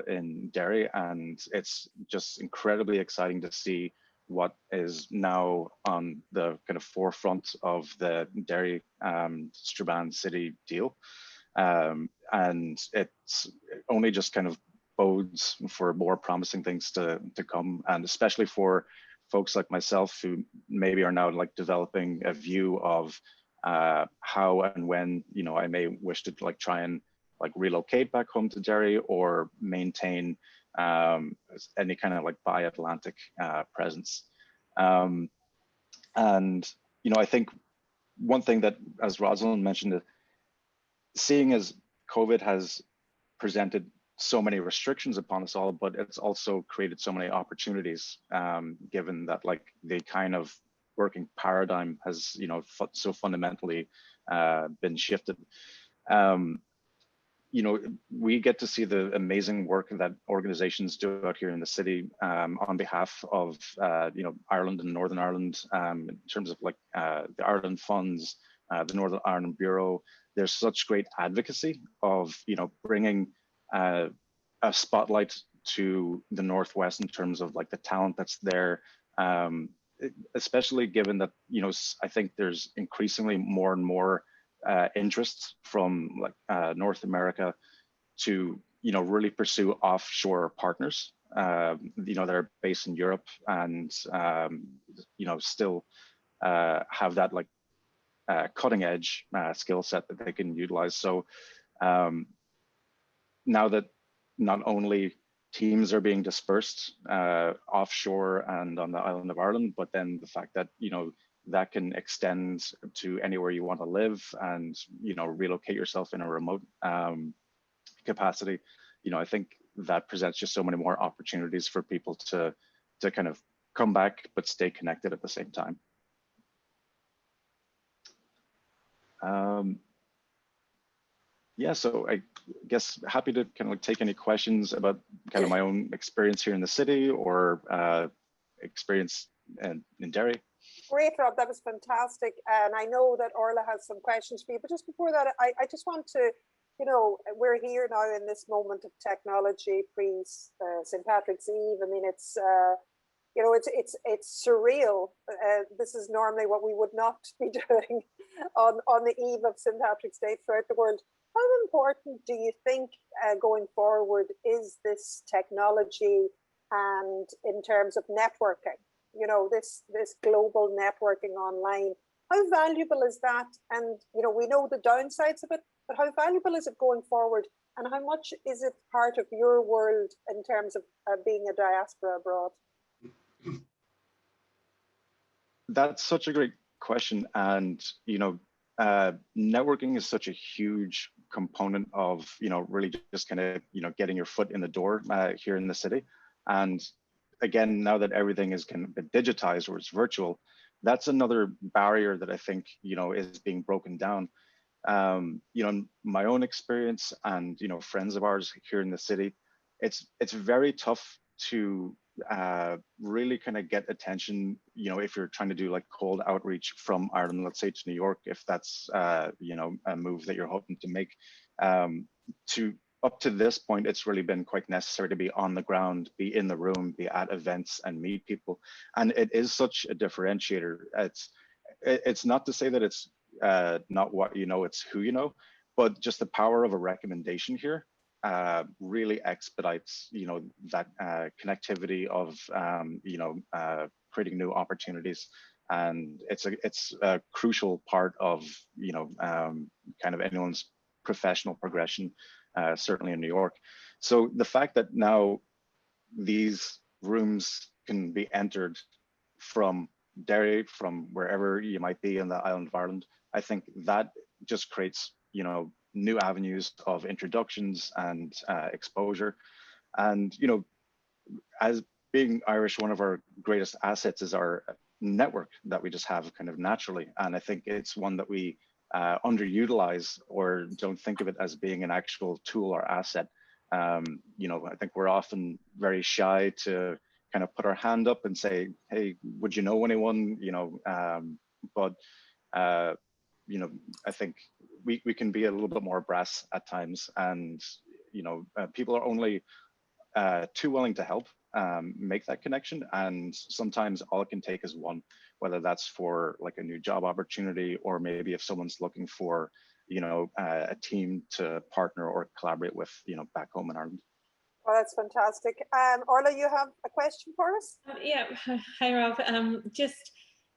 in Derry. And it's just incredibly exciting to see what is now on the kind of forefront of the Derry Strabane city deal. And it's only just kind of bodes for more promising things to come, and especially for folks like myself who maybe are now like developing a view of how and when, you know, I may wish to like try and like relocate back home to Derry or maintain any kind of like bi-Atlantic presence. And, you know, I think one thing that, as Rosalind mentioned, seeing as COVID has presented so many restrictions upon us all, but it's also created so many opportunities, given that like the kind of working paradigm has, you know, so fundamentally been shifted. You know, we get to see the amazing work that organizations do out here in the city on behalf of, you know, Ireland and Northern Ireland, in terms of like the Ireland Funds, the Northern Ireland Bureau. There's such great advocacy of, you know, bringing a spotlight to the Northwest in terms of like the talent that's there, especially given that, you know, I think there's increasingly more and more interest from like North America to, you know, really pursue offshore partners, you know, that are based in Europe and, you know, still have that like cutting edge skill set that they can utilize. So now that not only teams are being dispersed offshore and on the island of Ireland, but then the fact that, you know, that can extend to anywhere you want to live and, you know, relocate yourself in a remote capacity, you know, I think that presents just so many more opportunities for people to kind of come back, but stay connected at the same time. Yeah, so I guess happy to kind of like take any questions about kind of my own experience here in the city or experience in Derry. Great, Rob, that was fantastic. And I know that Orla has some questions for you, but just before that, I just want to, you know, we're here now in this moment of technology pre St. Patrick's Eve. I mean, it's, you know, it's surreal. This is normally what we would not be doing on the eve of St. Patrick's Day throughout the world. How important do you think going forward is this technology, and in terms of networking, you know, this global networking online? How valuable is that? And, you know, we know the downsides of it, but how valuable is it going forward? And how much is it part of your world in terms of being a diaspora abroad? That's such a great question. And, you know, networking is such a huge component of, you know, really just kind of, you know, getting your foot in the door here in the city. And again, now that everything is kind of been digitized or it's virtual, that's another barrier that I think, you know, is being broken down. You know, my own experience and, you know, friends of ours here in the city, it's very tough to, really kind of get attention, you know, if you're trying to do like cold outreach from Ireland, let's say to New York, if that's, you know, a move that you're hoping to make. To up to this point, it's really been quite necessary to be on the ground, be in the room, be at events and meet people. And it is such a differentiator. It's not to say that it's not what you know, it's who you know, but just the power of a recommendation here really expedites, you know, that connectivity of, you know, creating new opportunities. And it's a crucial part of, you know, kind of anyone's professional progression, certainly in New York. So the fact that now these rooms can be entered from Derry, from wherever you might be in the island of Ireland, I think that just creates, you know, new avenues of introductions and exposure. And, you know, as being Irish, one of our greatest assets is our network that we just have kind of naturally. And I think it's one that we underutilize or don't think of it as being an actual tool or asset. You know, I think we're often very shy to kind of put our hand up and say, hey, would you know anyone? You know, but you know, I think we can be a little bit more brass at times, and you know, people are only too willing to help make that connection. And sometimes all it can take is one, whether that's for like a new job opportunity, or maybe if someone's looking for, you know, a team to partner or collaborate with, you know, back home in Ireland. Oh, that's fantastic. Orla, you have a question for us? Yeah, hi Rob.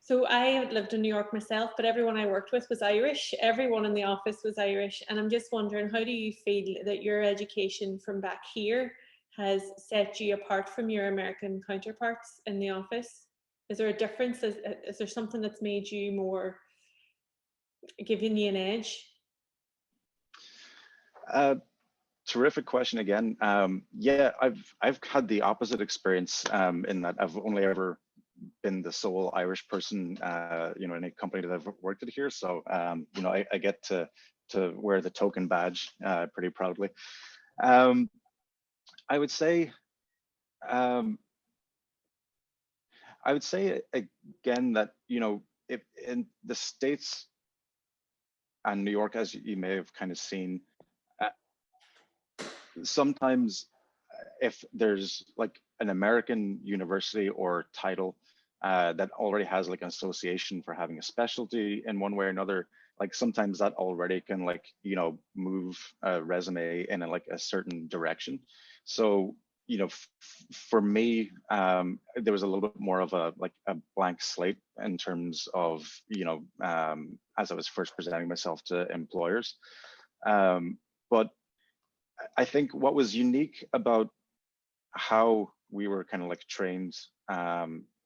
So I lived in New York myself, but everyone I worked with was Irish. Everyone in the office was Irish. And I'm just wondering, how do you feel that your education from back here has set you apart from your American counterparts in the office? Is there a difference? Is there something that's made you more, giving you an edge? Terrific question again. Yeah, I've had the opposite experience in that I've only ever been the sole Irish person, you know, in a company that I've worked at here. So, you know, I get to wear the token badge pretty proudly. I would say again that, you know, if in the States and New York, as you may have kind of seen, sometimes if there's like an American university or title that already has like an association for having a specialty in one way or another, like sometimes that already can, like, you know, move a resume in like a certain direction. So, you know, for me, there was a little bit more of a blank slate in terms of, you know, as I was first presenting myself to employers. But I think what was unique about how we were kind of like trained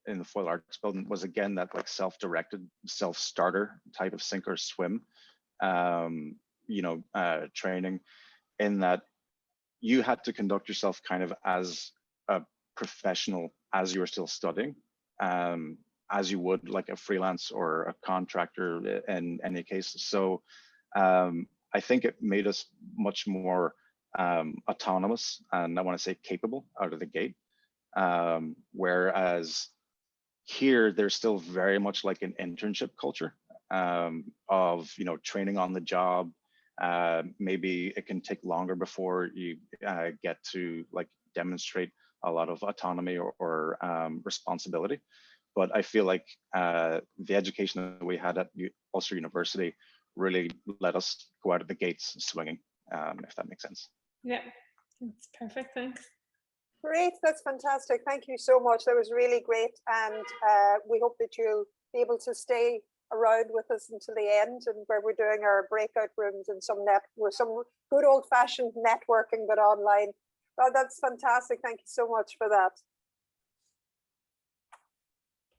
in the Foil Arts building was, again, that like self-directed, self-starter type of sink or swim, you know, training, in that you had to conduct yourself kind of as a professional as you were still studying, as you would like a freelance or a contractor in any case. So I think it made us much more autonomous, and I want to say capable out of the gate. Whereas here, there's still very much like an internship culture of, you know, training on the job. Maybe it can take longer before you get to like demonstrate a lot of autonomy or responsibility. But I feel like the education that we had at Ulster University really let us go out of the gates swinging, if that makes sense. Yeah, that's perfect. Thanks. Great, that's fantastic. Thank you so much. That was really great. And we hope that you'll be able to stay around with us until the end, and where we're doing our breakout rooms and some good old fashioned networking, but online. Well, that's fantastic. Thank you so much for that.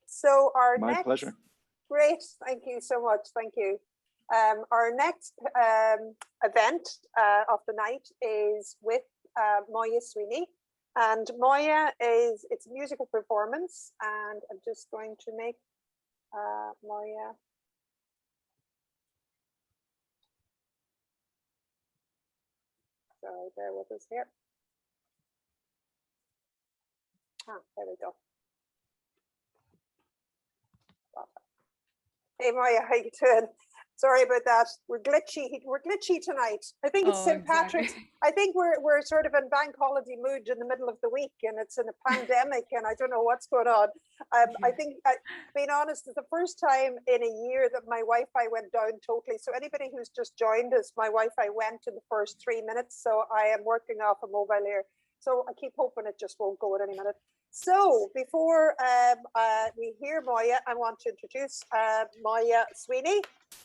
So our My pleasure. Great, thank you so much. Thank you. Our next event of the night is with Moya Sweeney. And Moya it's a musical performance, and I'm just going to make Moya. Sorry, bear with us here. There we go. Hey Maya, how you doing? Sorry about that. We're glitchy tonight. I think it's St. Patrick's. I think we're sort of in bank holiday mood in the middle of the week, and it's in a pandemic, and I don't know what's going on. I think, being honest, it's the first time in a year that my Wi-Fi went down totally. So anybody who's just joined us, my Wi-Fi went in the first 3 minutes. So I am working off a mobile here. So I keep hoping it just won't go at any minute. So before we hear Moya, I want to introduce Moya Sweeney,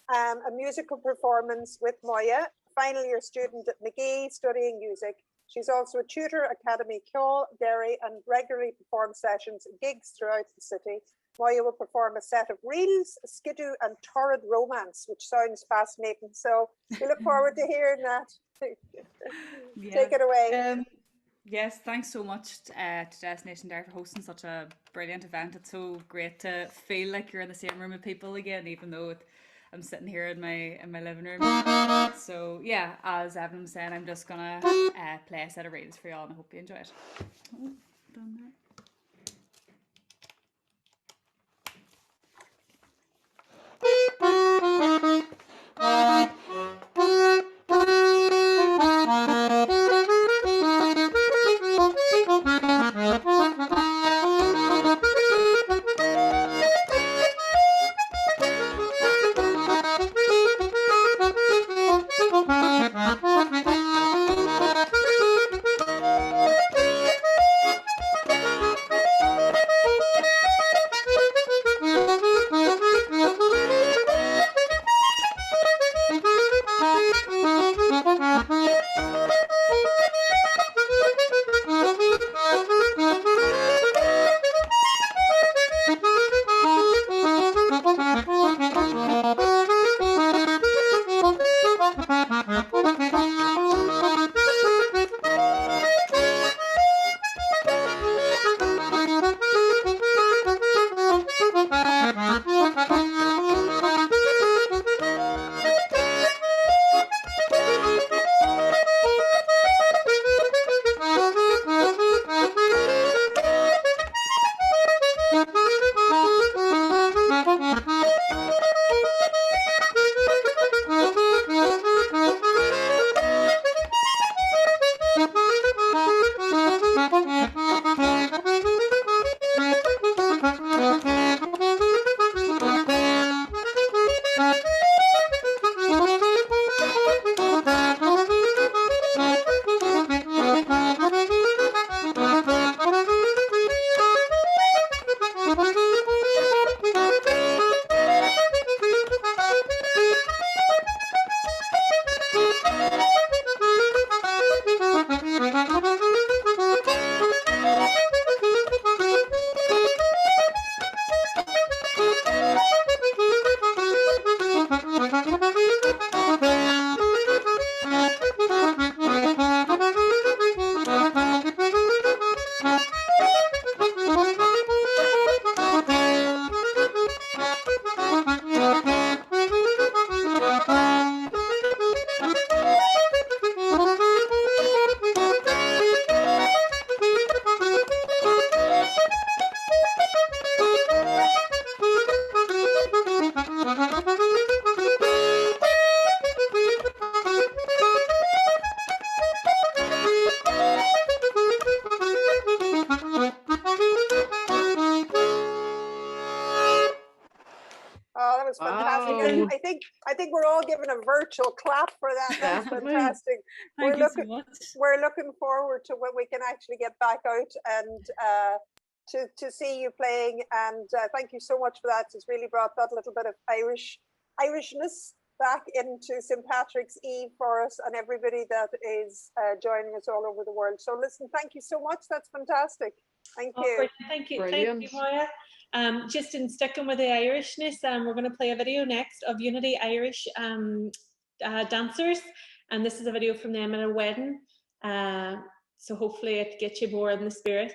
a musical performance with Moya, final year student at McGee studying music. She's also a tutor at Academy Ceol, Derry, and regularly performs sessions and gigs throughout the city. Moya will perform a set of reels, skidoo, and torrid romance, which sounds fascinating. So we look forward to hearing that. Take it away. Yes, thanks so much to Destination Derry for hosting such a brilliant event. It's so great to feel like you're in the same room with people again, even though I'm sitting here in my living room. So yeah, as Evan was saying, I'm just gonna play a set of reels for y'all, and I hope you enjoy it. Oh, done that. I think we're all giving a virtual clap for that. That was fantastic. Thank you so much. We're looking forward to when we can actually get back out and to see you playing. And thank you so much for that. It's really brought that little bit of Irishness back into St. Patrick's Eve for us and everybody that is joining us all over the world. So listen, thank you so much. That's fantastic. Thank you. Brilliant. Thank you. Brilliant. Thank you, Moya. Just in sticking with the Irishness, we're going to play a video next of Unity Irish dancers, and this is a video from them at a wedding. So hopefully it gets you more in the spirit.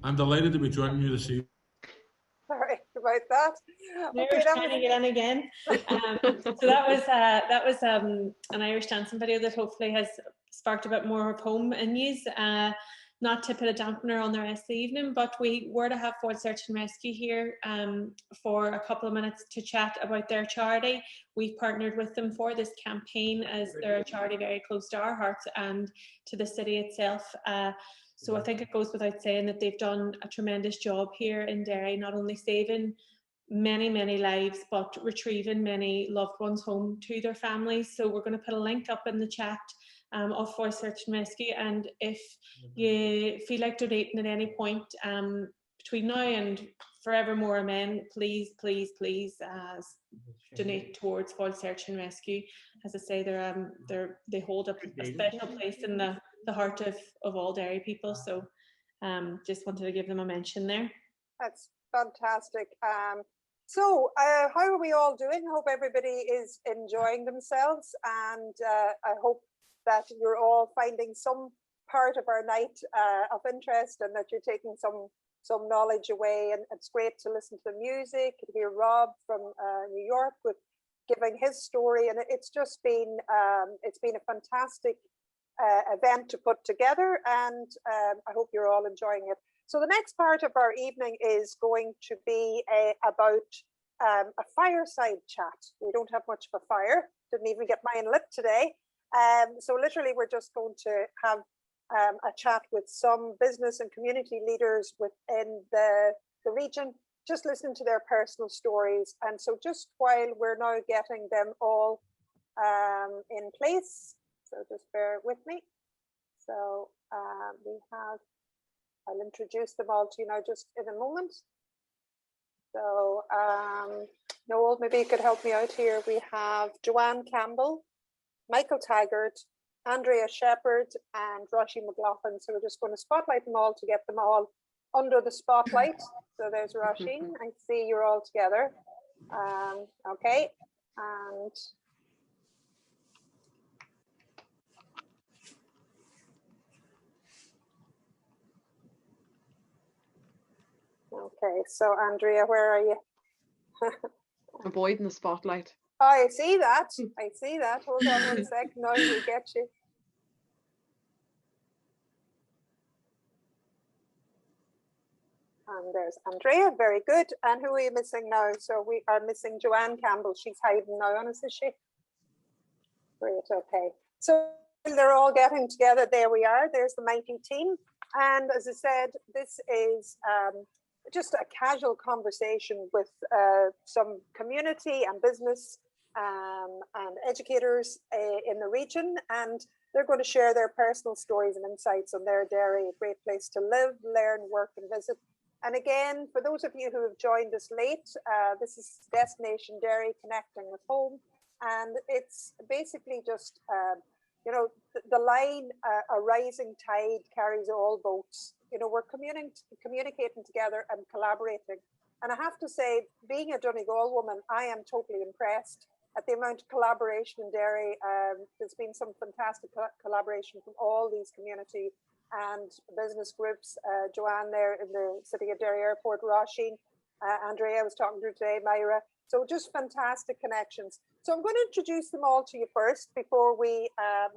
I'm delighted to be joining you this evening. Sorry about that. Irish trying to get in again. So that was an Irish dancing video that hopefully has sparked a bit more of home in yous. Not to put a dampener on the rest of the evening, but we were to have Foil Search and Rescue here for a couple of minutes to chat about their charity. We've partnered with them for this campaign as they're a charity very close to our hearts and to the city itself. So I think it goes without saying that they've done a tremendous job here in Derry, not only saving many lives, but retrieving many loved ones home to their families. So we're going to put a link up in the chat of Foil Search and Rescue. And if you feel like donating at any point between now and forevermore, amen, please donate towards Foil Search and Rescue. As I say, they hold a special place in the heart of all Derry people. So just wanted to give them a mention there. That's fantastic. So how are we all doing? I hope everybody is enjoying themselves, and I hope that you're all finding some part of our night of interest, and that you're taking some knowledge away. And it's great to listen to the music, to hear Rob from New York with giving his story, and it's just been a fantastic event to put together, and I hope you're all enjoying it. So the next part of our evening is going to be about a fireside chat. We don't have much of a fire, didn't even get mine lit today. So literally we're just going to have a chat with some business and community leaders within the region, just listening to their personal stories. And so just while we're now getting them all in place, so just bear with me. So I'll introduce them all to you now just in a moment. So Noel, maybe you could help me out here. We have Joanne Campbell, Michael Taggart, Andrea Shepherd, and Roisin McLaughlin. So we're just going to spotlight them all to get them all under the spotlight. So there's Roisin. I see you're all together. Okay, and okay, so Andrea, where are you? Avoiding the spotlight. Oh, I see that. I see that. Hold on one sec. Now we get you. And there's Andrea. Very good. And who are you missing now? So we are missing Joanne Campbell. She's hiding now, honestly, is she? Great. Okay. So they're all getting together. There we are. There's the mighty team. And as I said, this is just a casual conversation with some community and business and educators in the region, and they're going to share their personal stories and insights on their Derry, a great place to live, learn, work and visit. And again, for those of you who have joined us late, this is Destination Derry, Connecting with Home, and it's basically just you know, the line, a rising tide carries all boats. You know, we're communicating together and collaborating. And I have to say, being a Donegal woman, I am totally impressed at the amount of collaboration in Derry. There's been some fantastic collaboration from all these community and business groups. Joanne there in the City of Derry Airport, Roisin, Andrea I was talking to today, Myra. So just fantastic connections. So I'm going to introduce them all to you first before we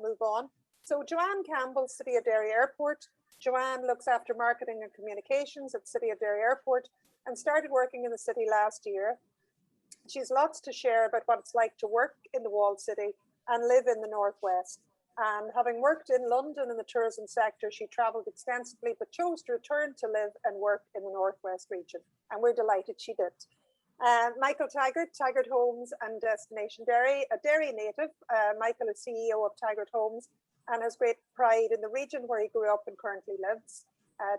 move on. So Joanne Campbell, City of Derry Airport. Joanne looks after marketing and communications at City of Derry Airport and started working in the city last year. She has lots to share about what it's like to work in the walled city and live in the Northwest. And having worked in London in the tourism sector, she travelled extensively but chose to return to live and work in the Northwest region. And we're delighted she did. Michael Taggart, Taggart Homes and Destination Derry, a Derry native. Michael is CEO of Taggart Homes and has great pride in the region where he grew up and currently lives.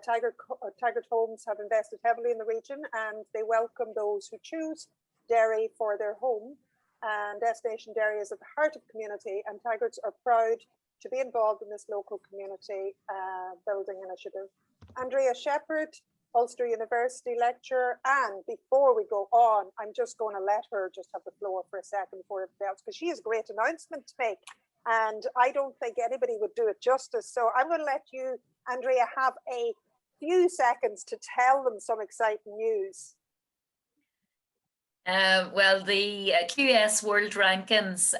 Taggart Homes have invested heavily in the region and they welcome those who choose Derry for their home. And Destination Derry is at the heart of the community, and Taggarts are proud to be involved in this local community building initiative. Andrea Shepherd, Ulster University lecturer. And before we go on, I'm just going to let her just have the floor for a second before everybody else, because she has a great announcement to make. And I don't think anybody would do it justice. So I'm going to let you, Andrea, have a few seconds to tell them some exciting news. Well, the QS World Rankings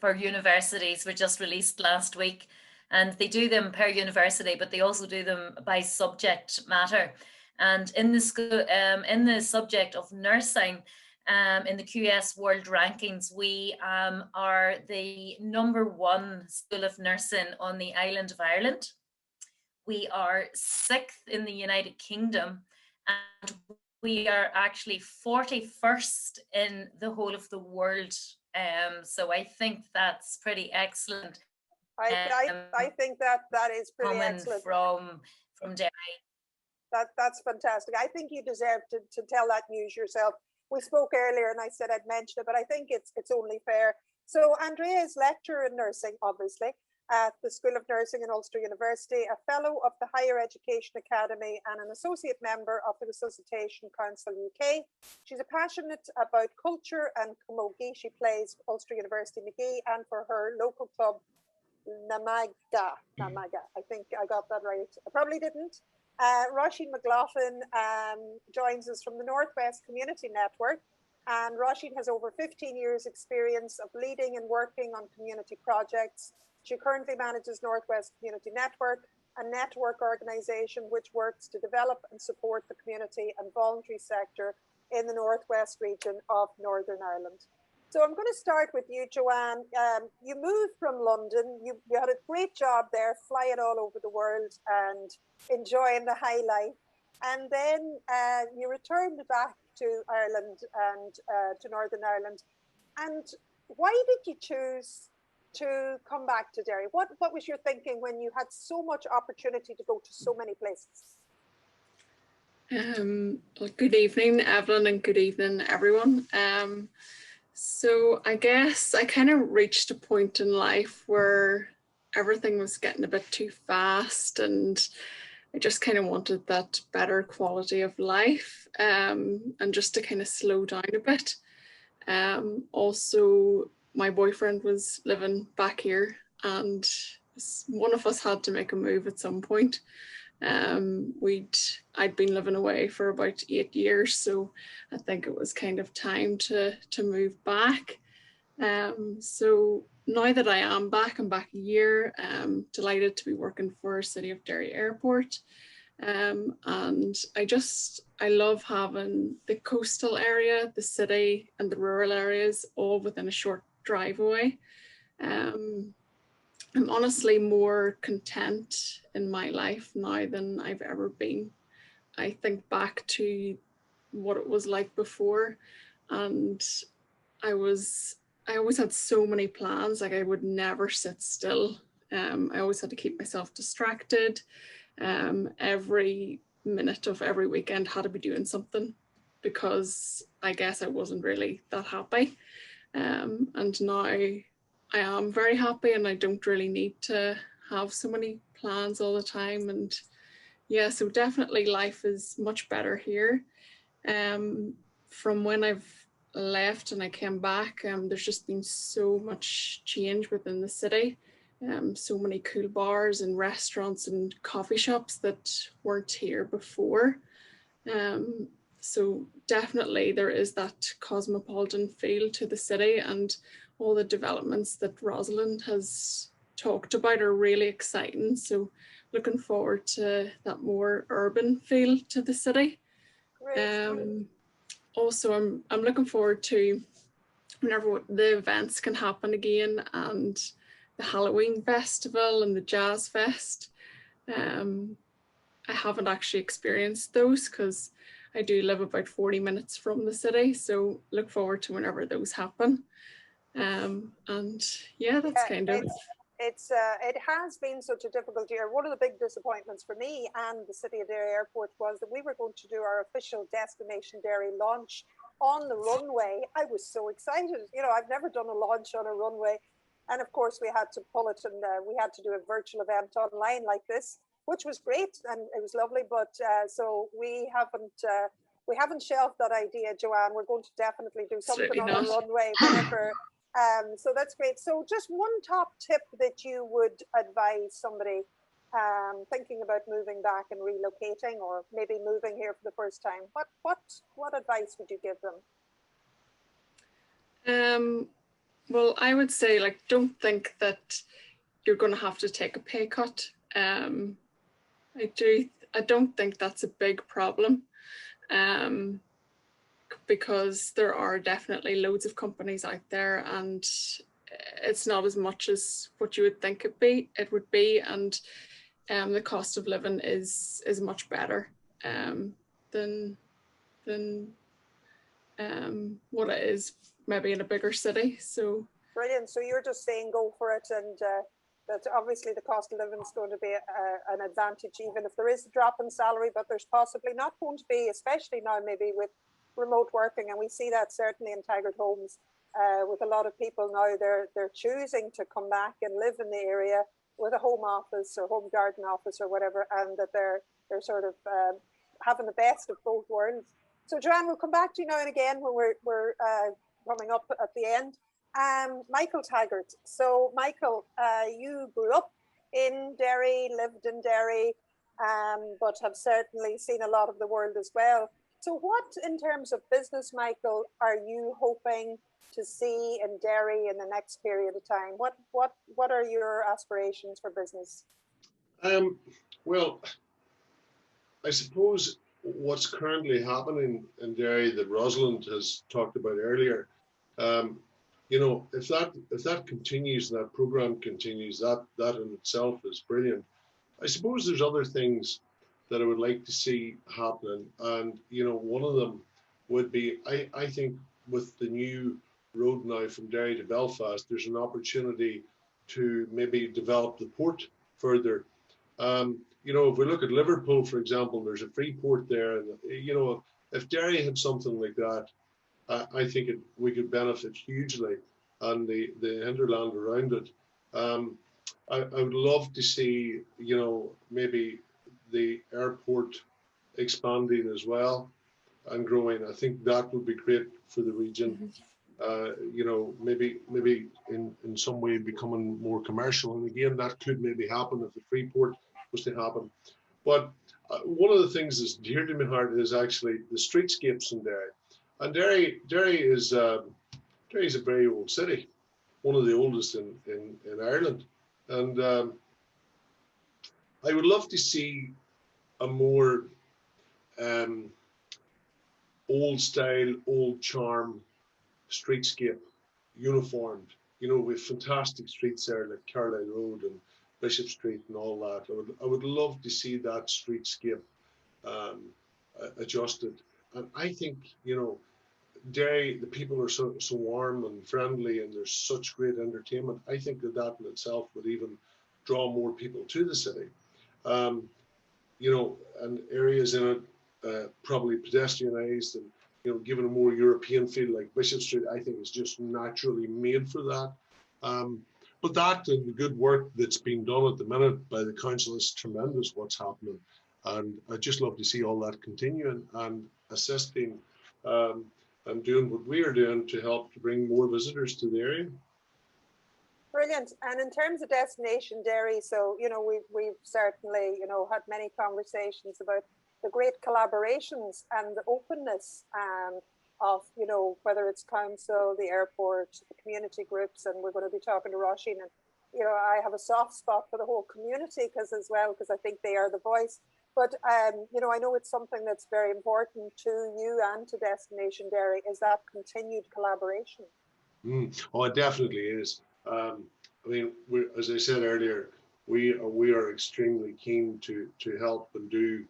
for universities were just released last week, and they do them per university, but they also do them by subject matter. And in the subject of nursing, in the QS World Rankings, we are the #1 school of nursing on the island of Ireland. We are 6th in the United Kingdom, and we are actually 41st in the whole of the world. So I think that's pretty excellent. I think that is pretty excellent. From Derry. That's fantastic. I think you deserve to tell that news yourself. We spoke earlier and I said I'd mention it, but I think it's only fair. So Andrea is lecturer in nursing, obviously, at the School of Nursing in Ulster University, a fellow of the Higher Education Academy and an associate member of the Resuscitation Council UK. She's passionate about culture and camogie. She plays for Ulster University Magee and for her local club Namaga. I think I got that right. I probably didn't. Roisin McLaughlin joins us from the Northwest Community Network, and Roisin has over 15 years experience of leading and working on community projects. She currently manages Northwest Community Network, a network organisation which works to develop and support the community and voluntary sector in the Northwest region of Northern Ireland. So I'm going to start with you, Joanne. You moved from London. You had a great job there, flying all over the world and enjoying the high life. And then you returned back to Ireland and to Northern Ireland. And why did you choose to come back to Derry? What was your thinking when you had so much opportunity to go to so many places? Well, good evening, Evelyn, and good evening, everyone. So I guess I kind of reached a point in life where everything was getting a bit too fast, and I just kind of wanted that better quality of life, and just to kind of slow down a bit. Also, my boyfriend was living back here, and one of us had to make a move at some point. I'd been living away for about 8 years, so I think it was kind of time to move back. So now that I am back, I'm back a year. Delighted to be working for City of Derry Airport. And I love having the coastal area, the city and the rural areas all within a short drive away. I'm honestly more content in my life now than I've ever been. I think back to what it was like before, and I always had so many plans. Like, I would never sit still. I always had to keep myself distracted. Every minute of every weekend had to be doing something, because I guess I wasn't really that happy. And now I am very happy, and I don't really need to have so many plans all the time. And yeah, so definitely life is much better here. From when I've left and I came back, there's just been so much change within the city. So many cool bars and restaurants and coffee shops that weren't here before. So definitely there is that cosmopolitan feel to the city, and all the developments that Rosalind has talked about are really exciting. So looking forward to that more urban feel to the city. Also, I'm looking forward to whenever the events can happen again, and the Halloween festival and the Jazz Fest. I haven't actually experienced those because I do live about 40 minutes from the city. So look forward to whenever those happen. And yeah, that's kind of it has been such a difficult year. One of the big disappointments for me and the City of Derry Airport was that we were going to do our official Destination Derry launch on the runway. I was so excited. You know, I've never done a launch on a runway, and of course we had to pull it, and we had to do a virtual event online like this, which was great and it was lovely. But so we haven't shelved that idea, Joanne. We're going to definitely do something on the runway whenever. So that's great. So just one top tip that you would advise somebody thinking about moving back and relocating, or maybe moving here for the first time, what advice would you give them? Well, I would say, like, don't think that you're going to have to take a pay cut. I don't think that's a big problem, because there are definitely loads of companies out there, and it's not as much as what you would think it would be, and the cost of living is much better than what it is maybe in a bigger city. So brilliant. So you're just saying go for it, and that obviously the cost of living is going to be an advantage, even if there is a drop in salary, but there's possibly not going to be, especially now maybe with remote working, and we see that certainly in Taggart Homes with a lot of people now. They're choosing to come back and live in the area with a home office or home garden office or whatever, and that they're sort of having the best of both worlds. So Joanne, we'll come back to you now and again when we're coming up at the end. Michael Taggart. So Michael, you grew up in Derry, lived in Derry, but have certainly seen a lot of the world as well. So what, in terms of business, Michael, are you hoping to see in Derry in the next period of time? What are your aspirations for business? Well, I suppose what's currently happening in Derry that Rosalind has talked about earlier, you know, if that continues, that program continues, that in itself is brilliant. I suppose there's other things that I would like to see happening, and you know, one of them would be, I think with the new road now from Derry to Belfast, there's an opportunity to maybe develop the port further. You know, if we look at Liverpool, for example, there's a free port there, and you know, if Derry had something like that, I think we could benefit hugely, and the hinterland around it. I would love to see, you know, maybe the airport expanding as well and growing. I think that would be great for the region. You know, maybe in some way becoming more commercial, and again, that could maybe happen if the free port was to happen. But one of the things that's dear to my heart is actually the streetscapes in Derry. And Derry is Derry's a very old city, one of the oldest in Ireland. And I would love to see a more old style, old charm streetscape, uniformed. You know, with fantastic streets there like Carlisle Road and Bishop Street and all that. I would love to see that streetscape adjusted. And I think, you know, Derry, the people are so warm and friendly, and there's such great entertainment. I think that in itself would even draw more people to the city. You know, and areas in it probably pedestrianised and, you know, given a more European feel, like Bishop Street, I think is just naturally made for that. But that and the good work that's being done at the minute by the council is tremendous, what's happening. And I'd just love to see all that continuing and assisting and doing what we are doing to help to bring more visitors to the area. Brilliant. And in terms of destination Derry, so, you know, we've certainly, you know, had many conversations about the great collaborations and the openness of, you know, whether it's council, the airport, the community groups, and we're going to be talking to Roisin. And, you know, I have a soft spot for the whole community because I think they are the voice. But, you know, I know it's something that's very important to you and to Destination Derry, is that continued collaboration. Oh, it definitely is. I mean, as I said earlier, we are extremely keen to help and do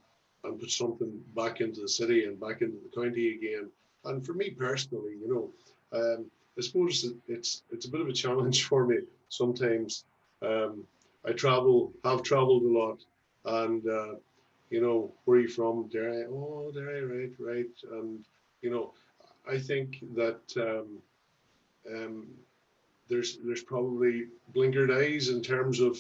and put something back into the city and back into the county again. And for me personally, you know, I suppose it's a bit of a challenge for me sometimes. I have traveled a lot, and you know, where are you from? Derry. Oh, Derry, right. And you know, I think that there's probably blinkered eyes in terms of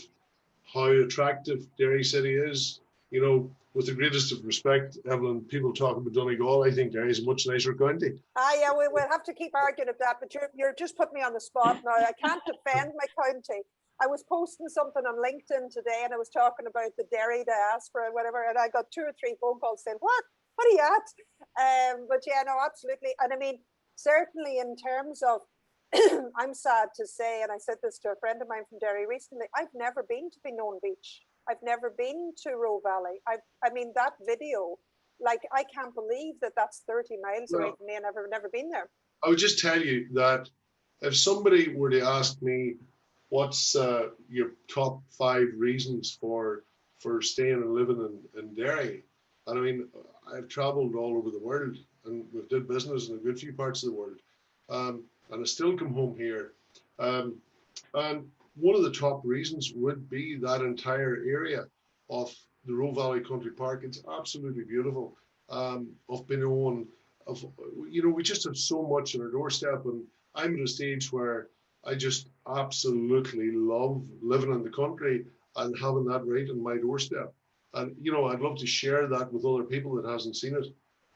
how attractive Derry City is. You know, with the greatest of respect, Evelyn, people talk about Donegal. I think Derry is a much nicer county. Yeah, we'll have to keep arguing at that, but you're just putting me on the spot now. I can't defend my county. I was posting something on LinkedIn today, and I was talking about the Derry diaspora and whatever, and I got 2 or 3 phone calls saying, what are you at? But yeah, no, absolutely. And I mean, certainly in terms of, I'm sad to say, and I said this to a friend of mine from Derry recently, I've never been to Binone Beach. I've never been to Roe Valley. I mean, that video, like, I can't believe that that's 30 miles away from me, and I've never been there. I would just tell you that if somebody were to ask me, what's your top 5 reasons for staying and living in Derry? And I mean, I've traveled all over the world, and we've did business in a good few parts of the world. And I still come home here. And one of the top reasons would be that entire area of the Roe Valley Country Park. It's absolutely beautiful. Of Binone, we just have so much on our doorstep, and I'm at a stage where I just absolutely love living in the country and having that right on my doorstep. And, I'd love to share that with other people that hasn't seen it.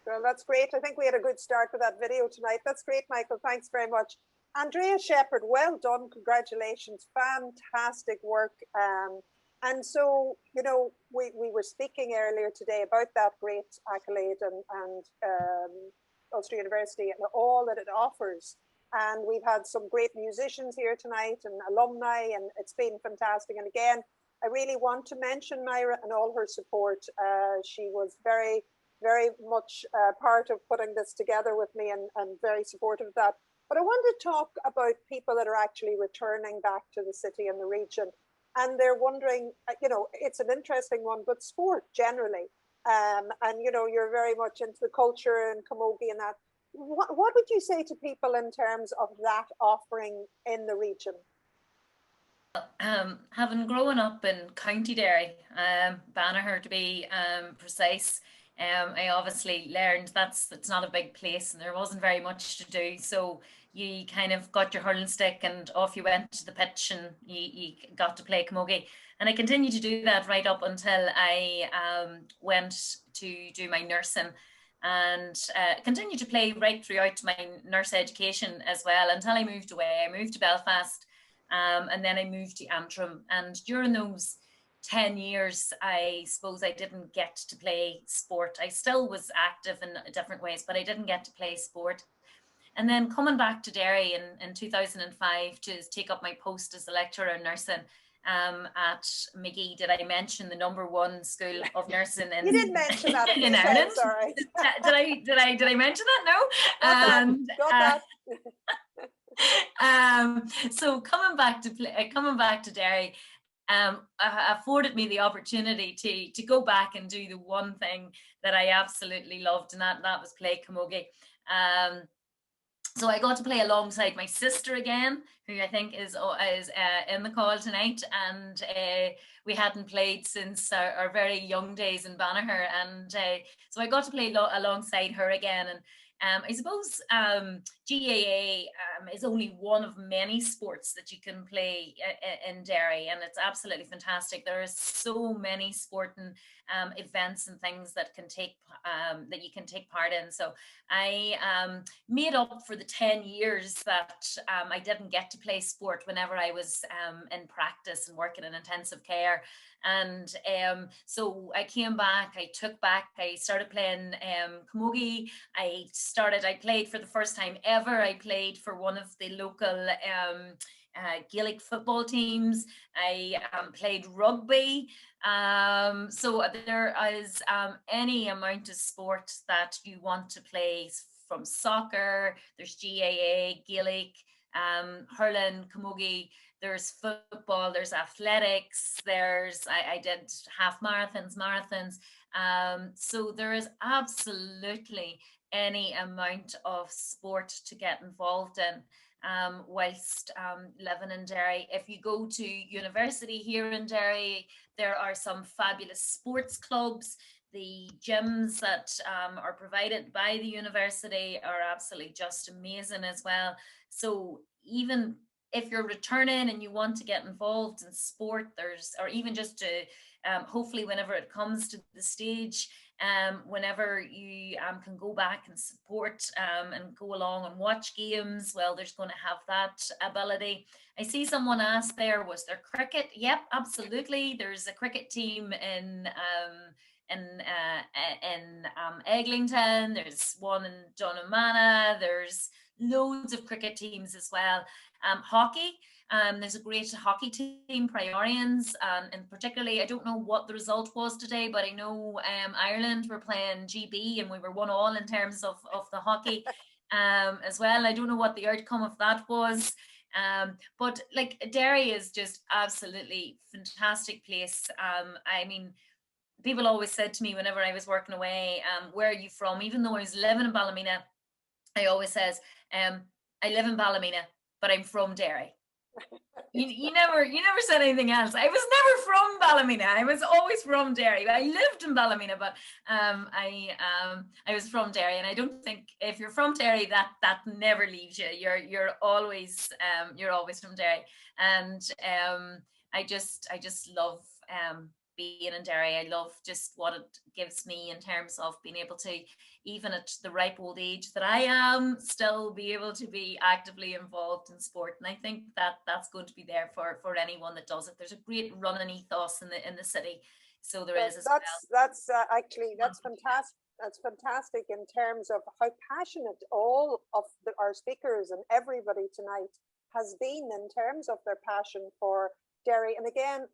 Well, that's great. I think we had a good start with that video tonight. That's great, Michael. Thanks very much. Andrea Shepherd, well done. Congratulations. Fantastic work. And so, we were speaking earlier today about that great accolade and Ulster University and all that it offers. And we've had some great musicians here tonight and alumni, and it's been fantastic. And again, I really want to mention Myra and all her support. She was very, very much part of putting this together with me, and very supportive of that. But I want to talk about people that are actually returning back to the city and the region. And they're wondering, it's an interesting one, but sport generally. And, you're very much into the culture and camogie and that. What would you say to people in terms of that offering in the region? Having grown up in County Derry, Banagher to be precise, I obviously learned it's not a big place and there wasn't very much to do. So you kind of got your hurling stick and off you went to the pitch, and you got to play camogie. And I continued to do that right up until I went to do my nursing, and continued to play right throughout my nurse education as well until I moved away. I moved to Belfast, and then I moved to Antrim. And during those 10 years, I suppose I didn't get to play sport. I still was active in different ways, but I didn't get to play sport. And then coming back to Derry in 2005 to take up my post as a lecturer in nursing at McGee. Did I mention the #1 school of nursing in, you didn't mention that in Ireland? Sorry. Did I mention that? No. Got that. So coming back to Derry, afforded me the opportunity to go back and do the one thing that I absolutely loved, and that was play camogie. So I got to play alongside my sister again, who I think is in the call tonight, and we hadn't played since our very young days in Banagher, and so I got to play alongside her again. And I suppose GAA is only one of many sports that you can play in Derry, and it's absolutely fantastic. There are so many sporting events and things that you can take part in. So I made up for the 10 years that I didn't get to play sport whenever I was in practice and working in intensive care. And so I came back, I started playing camogie. I played for the first time ever. I played for one of the local Gaelic football teams. I played rugby. So there is any amount of sport that you want to play, from soccer, there's GAA, Gaelic, hurling, camogie, there's football, there's athletics, I did half marathons. So there is absolutely any amount of sport to get involved in whilst living in Derry. If you go to university here in Derry, there are some fabulous sports clubs. The gyms that are provided by the university are absolutely just amazing as well. So even if you're returning and you want to get involved in sport, or even just to hopefully whenever it comes to the stage, whenever you can go back and support and go along and watch games, well, there's going to have that ability. I see someone asked there, was there cricket? Yep, absolutely. There's a cricket team in Eglinton, there's one in Donamana, there's loads of cricket teams as well. Hockey, there's a great hockey team, Priorians, and particularly, I don't know what the result was today, but I know Ireland were playing GB and we were 1-1 in terms of the hockey as well. I don't know what the outcome of that was. But like Derry is just absolutely fantastic place. I mean, people always said to me whenever I was working away, where are you from? Even though I was living in Ballymena, I always says, I live in Ballymena, but I'm from Derry. You never said anything else. I was never from Ballymena. I was always from Derry. I lived in Ballymena, but I was from Derry, and I don't think if you're from Derry, that never leaves you. You're always from Derry, and I just love being in Derry. I love just what it gives me in terms of being able to, even at the ripe old age that I am, still be able to be actively involved in sport. And I think that's going to be there for anyone that does it. There's a great running ethos in the city, so there is as well. That's fantastic. That's fantastic in terms of how passionate all of our speakers and everybody tonight has been in terms of their passion for Derry. And again,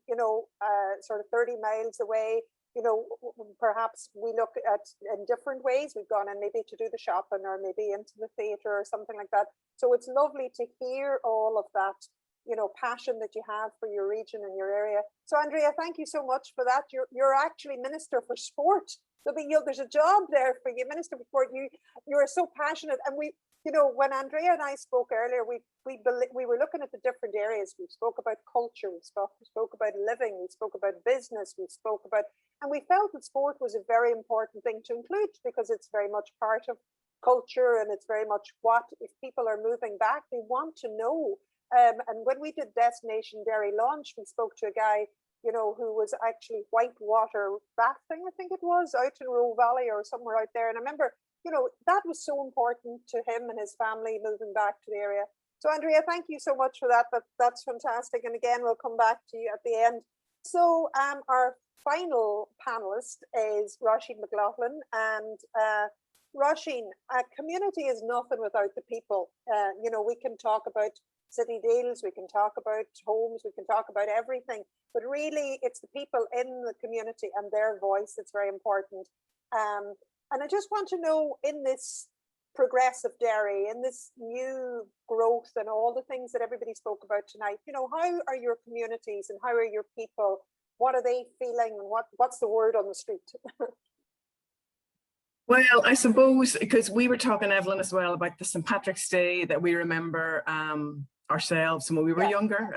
sort of 30 miles away, perhaps we look at in different ways. We've gone in maybe to do the shopping or maybe into the theatre or something like that. So it's lovely to hear all of that, passion that you have for your region and your area. So Andrea, thank you so much for that. You're actually Minister for Sport. There's a job there for you, Minister for Sport. You are so passionate, and when Andrea and I spoke earlier, we were looking at the different areas. We spoke about culture, we spoke about living, we spoke about business, and we felt that sport was a very important thing to include because it's very much part of culture, and it's very much what, if people are moving back, they want to know. And when we did Destination Derry launch, we spoke to a guy, who was actually whitewater rafting, I think it was, out in Roe Valley or somewhere out there. And I remember, that was so important to him and his family moving back to the area. So Andrea, thank you so much for that. That's fantastic. And again, we'll come back to you at the end. So our final panelist is Roisin McLaughlin. And Roisin, a community is nothing without the people. We can talk about city deals, we can talk about homes, we can talk about everything, but really it's the people in the community and their voice that's very important. And I just want to know, in this progressive Derry, in this new growth and all the things that everybody spoke about tonight, how are your communities and how are your people? What are they feeling, and what's the word on the street? Well, I suppose, because we were talking, Evelyn, as well about the St. Patrick's Day that we remember ourselves when we were younger.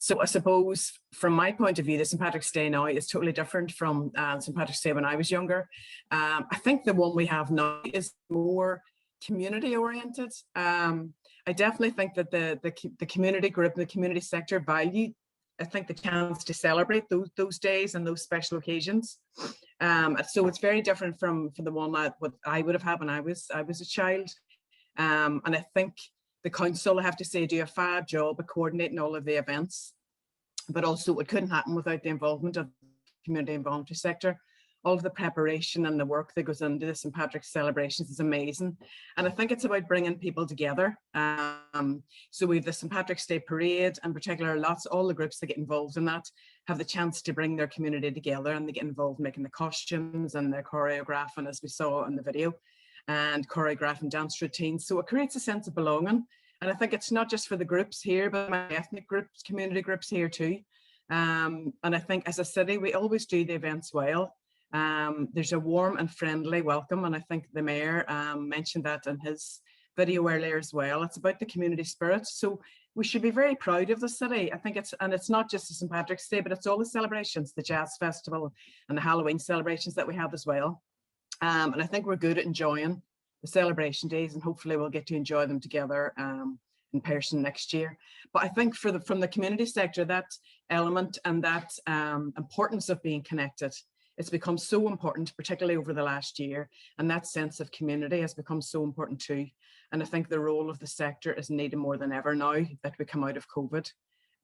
So I suppose from my point of view, the St. Patrick's Day now is totally different from St. Patrick's Day when I was younger. I think the one we have now is more community oriented. I definitely think that the community group and the community sector value, I think, the chance to celebrate those days and those special occasions. So it's very different from the one what I would have had when I was a child. And I think the council, I have to say, do a fab job of coordinating all of the events, but also it couldn't happen without the involvement of the community and voluntary sector. All of the preparation and the work that goes into the St. Patrick's celebrations is amazing. And I think it's about bringing people together. So we have the St. Patrick's Day parade, in particular, all the groups that get involved in that have the chance to bring their community together, and they get involved in making the costumes and the choreographing, as we saw in the video, and choreographing dance routines. So it creates a sense of belonging. And I think it's not just for the groups here, but my ethnic groups, community groups here too. And I think as a city, we always do the events well. There's a warm and friendly welcome, and I think the mayor mentioned that in his video earlier as well. It's about the community spirit, so we should be very proud of the city. I think it's not just the St. Patrick's Day, but it's all the celebrations, the jazz festival and the Halloween celebrations that we have as well. And I think we're good at enjoying the celebration days, and hopefully we'll get to enjoy them together in person next year. But I think from the community sector, that element and that importance of being connected, it's become so important, particularly over the last year, and that sense of community has become so important too. And I think the role of the sector is needed more than ever now that we come out of COVID.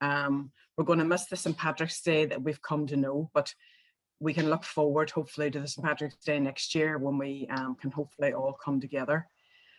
We're going to miss the St. Patrick's Day that we've come to know, but we can look forward hopefully to the St. Patrick's Day next year when we can hopefully all come together.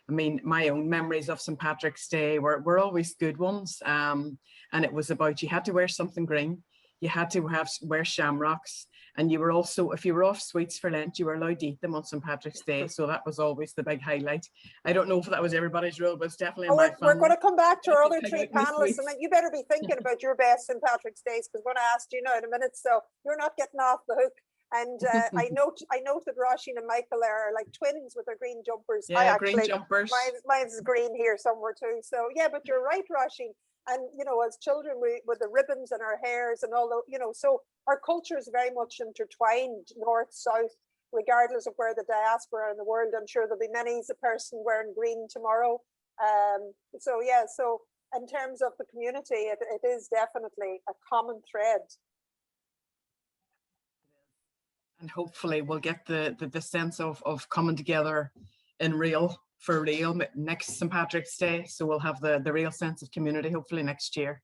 I mean, my own memories of St. Patrick's Day were always good ones. And it was about, you had to wear something green, you had to wear shamrocks, and you were also, if you were off sweets for Lent, you were allowed to eat them on St. Patrick's Day. So that was always the big highlight. I don't know if that was everybody's rule, but it's definitely my family. We're going to come back to our other three panelists, and you better be thinking about your best St. Patrick's Days, because we're going to ask you now in a minute, so you're not getting off the hook. And I note that Roisin and Michael are like twins with their green jumpers. Yeah, green jumpers. Mine's green here somewhere too. So yeah, but you're right, Roisin. And you know, as children, with the ribbons in our hairs and all the, you know, so our culture is very much intertwined, north, south, regardless of where the diaspora in the world. I'm sure there'll be many a person wearing green tomorrow. So yeah, so in terms of the community, it is definitely a common thread. And hopefully we'll get the sense of coming together for real next St. Patrick's Day. So we'll have the real sense of community hopefully next year.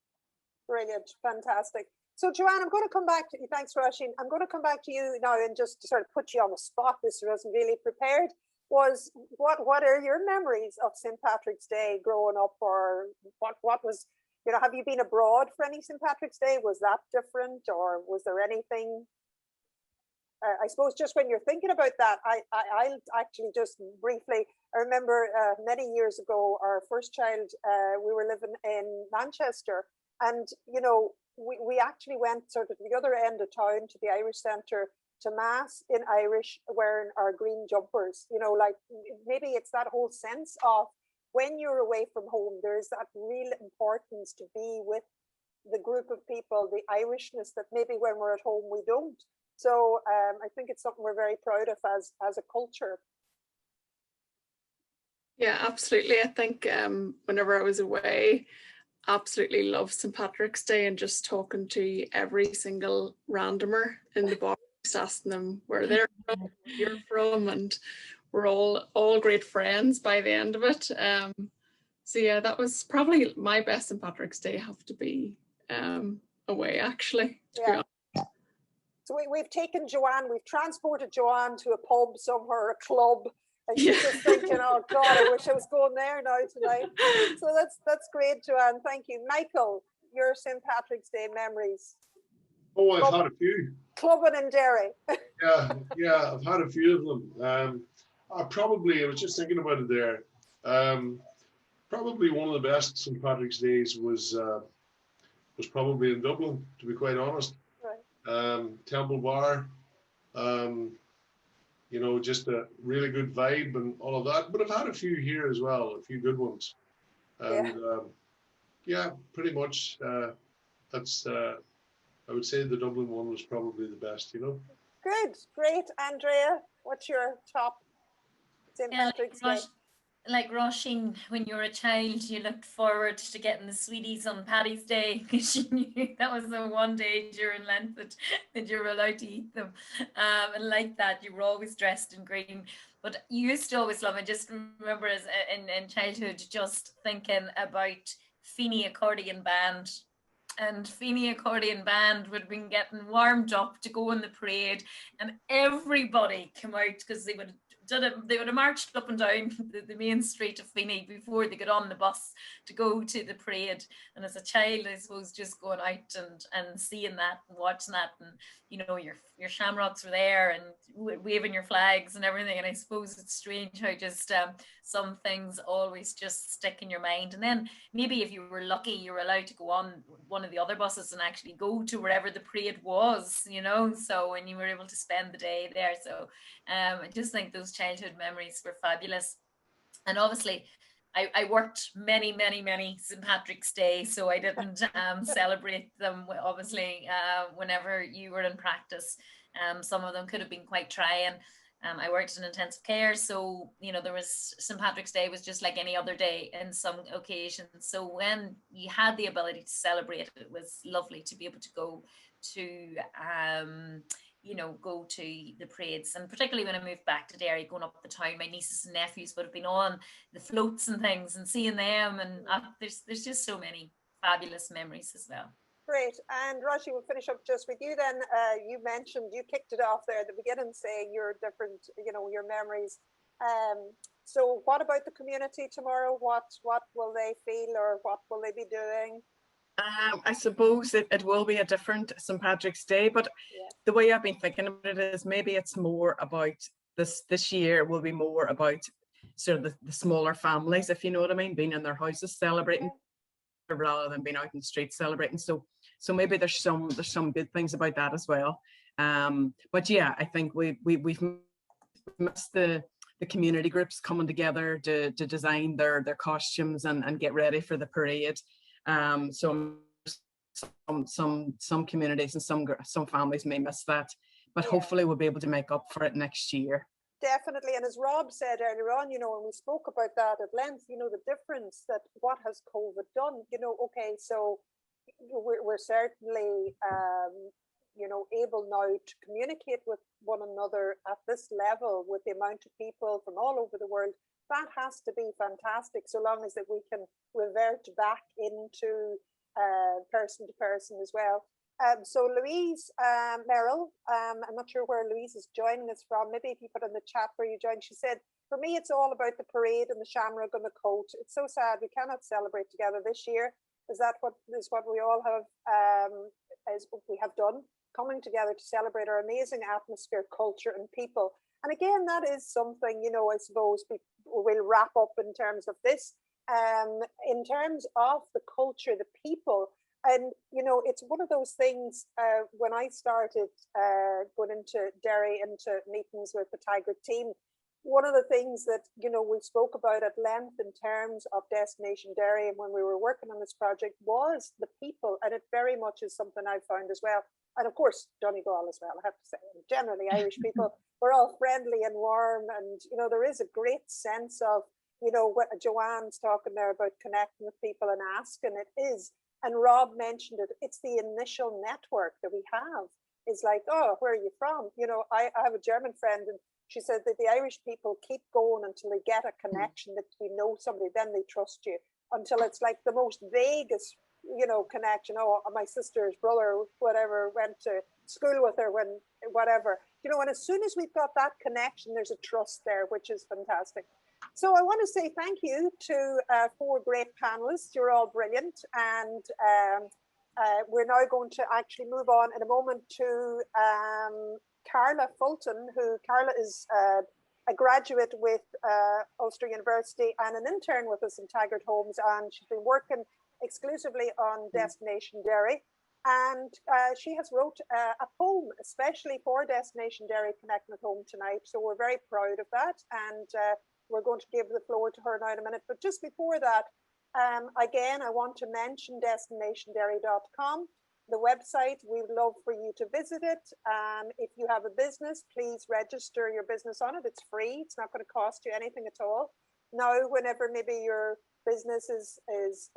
Brilliant, fantastic. So Joanne, I'm going to come back to you. Thanks, Roisin. I'm going to come back to you now and just to sort of put you on the spot. This wasn't really prepared. Was what are your memories of St. Patrick's Day growing up, or what was, you know, have you been abroad for any St. Patrick's Day? Was that different, or was there anything? I suppose just when you're thinking about that, I'll actually just briefly, I remember many years ago, our first child, we were living in Manchester, and, you know, we actually went sort of to the other end of town to the Irish Centre to Mass in Irish, wearing our green jumpers, you know, like maybe it's that whole sense of when you're away from home, there's that real importance to be with the group of people, the Irishness that maybe when we're at home, we don't. So I think it's something we're very proud of as a culture. Yeah, absolutely. I think whenever I was away, absolutely loved St. Patrick's Day and just talking to every single randomer in the box, asking them where they're from, where you're from, and we're all great friends by the end of it. So yeah, that was probably my best St. Patrick's Day. Have to be away, actually, to be honest. So we've taken Joanne, we've transported Joanne to a pub somewhere, a club, and she's just thinking, oh God, I wish I was going there now tonight. So that's great, Joanne. Thank you. Michael, your St. Patrick's Day memories. Oh, I've had a few. Clubbing in Derry. yeah, I've had a few of them. I was just thinking about it there. Probably one of the best St. Patrick's Days was probably in Dublin, to be quite honest. Temple Bar, you know, just a really good vibe and all of that. But I've had a few here as well, a few good ones. And yeah, pretty much that's, I would say the Dublin one was probably the best, you know. Good, great. Andrea, what's your top St. Patrick's Day? Like Roisin, when you were a child, you looked forward to getting the sweeties on Paddy's Day because you knew that was the one day during Lent that you were allowed to eat them. And like that, you were always dressed in green. But you used to always love, I just remember as in childhood, just thinking about Feeney Accordion Band. And Feeney Accordion Band would have been getting warmed up to go in the parade, and everybody came out because they would have marched up and down the main street of Feeney before they got on the bus to go to the parade. And as a child, I suppose, just going out and seeing that and watching that, and you know, your shamrocks were there and waving your flags and everything. And I suppose it's strange how just some things always just stick in your mind. And then maybe if you were lucky, you were allowed to go on one of the other buses and actually go to wherever the parade was, you know, so when you were able to spend the day there. So I just think those childhood memories were fabulous. And obviously I worked many St. Patrick's Day, so I didn't celebrate them obviously whenever you were in practice. Some of them could have been quite trying. I worked in intensive care, so there was St. Patrick's Day was just like any other day in some occasions. So when you had the ability to celebrate, it was lovely to be able to go to go to the parades, and particularly when I moved back to Derry, going up the town, my nieces and nephews would have been on the floats and things, and seeing them, and there's just so many fabulous memories as well. Great. And Rashi, we'll finish up just with you then. You mentioned, you kicked it off there at the beginning saying your different, your memories. So what about the community tomorrow? What will they feel, or what will they be doing? I suppose it will be a different St. Patrick's Day, but the way I've been thinking about it is maybe it's more about this year will be more about sort of the smaller families, if you know what I mean, being in their houses celebrating rather than being out in the streets celebrating. So maybe there's some good things about that as well. But yeah, I think we've missed the community groups coming together to design their costumes and get ready for the parade. So some communities and some families may miss that, but hopefully we'll be able to make up for it next year. Definitely. And as Rob said earlier on, when we spoke about that at length, the difference that what has COVID done, okay, so we're certainly, able now to communicate with one another at this level with the amount of people from all over the world. That has to be fantastic, so long as that we can revert back into person to person as well. So Louise Merrill, I'm not sure where Louise is joining us from. Maybe if you put in the chat where you joined. She said, for me, it's all about the parade and the shamrock and the coat. It's so sad we cannot celebrate together this year. Is what we all have, as we have done, coming together to celebrate our amazing atmosphere, culture and people. And again, that is something, I suppose we'll wrap up in terms of this. In terms of the culture, the people, and it's one of those things. When I started going into Derry, into meetings with the Taggart team, one of the things that we spoke about at length in terms of Destination Derry, and when we were working on this project, was the people, and it very much is something I've found as well. And of course, Donegal as well, I have to say. And generally, Irish people, we're all friendly and warm, and there is a great sense of what Joanne's talking there about connecting with people and asking. It is. And Rob mentioned it. It's the initial network that we have. It's like, oh, where are you from? I have a German friend, and she said that the Irish people keep going until they get a connection that somebody, then they trust you, until it's like the most vaguest, connection. Oh, my sister's brother, whatever, went to school with her when, whatever. And as soon as we've got that connection, there's a trust there, which is fantastic. So I want to say thank you to 4 great panelists. You're all brilliant. And we're now going to actually move on in a moment to Carla Fulton, Carla is a graduate with Ulster University and an intern with us in Taggart Homes. And she's been working exclusively on Destination Derry. And she has wrote a poem especially for Destination Derry, connecting with home tonight. So we're very proud of that. And we're going to give the floor to her now in a minute. But just before that, again, I want to mention destinationderry.com, the website. We would love for you to visit it. If you have a business, please register your business on it. It's free. It's not going to cost you anything at all. Now, whenever maybe your business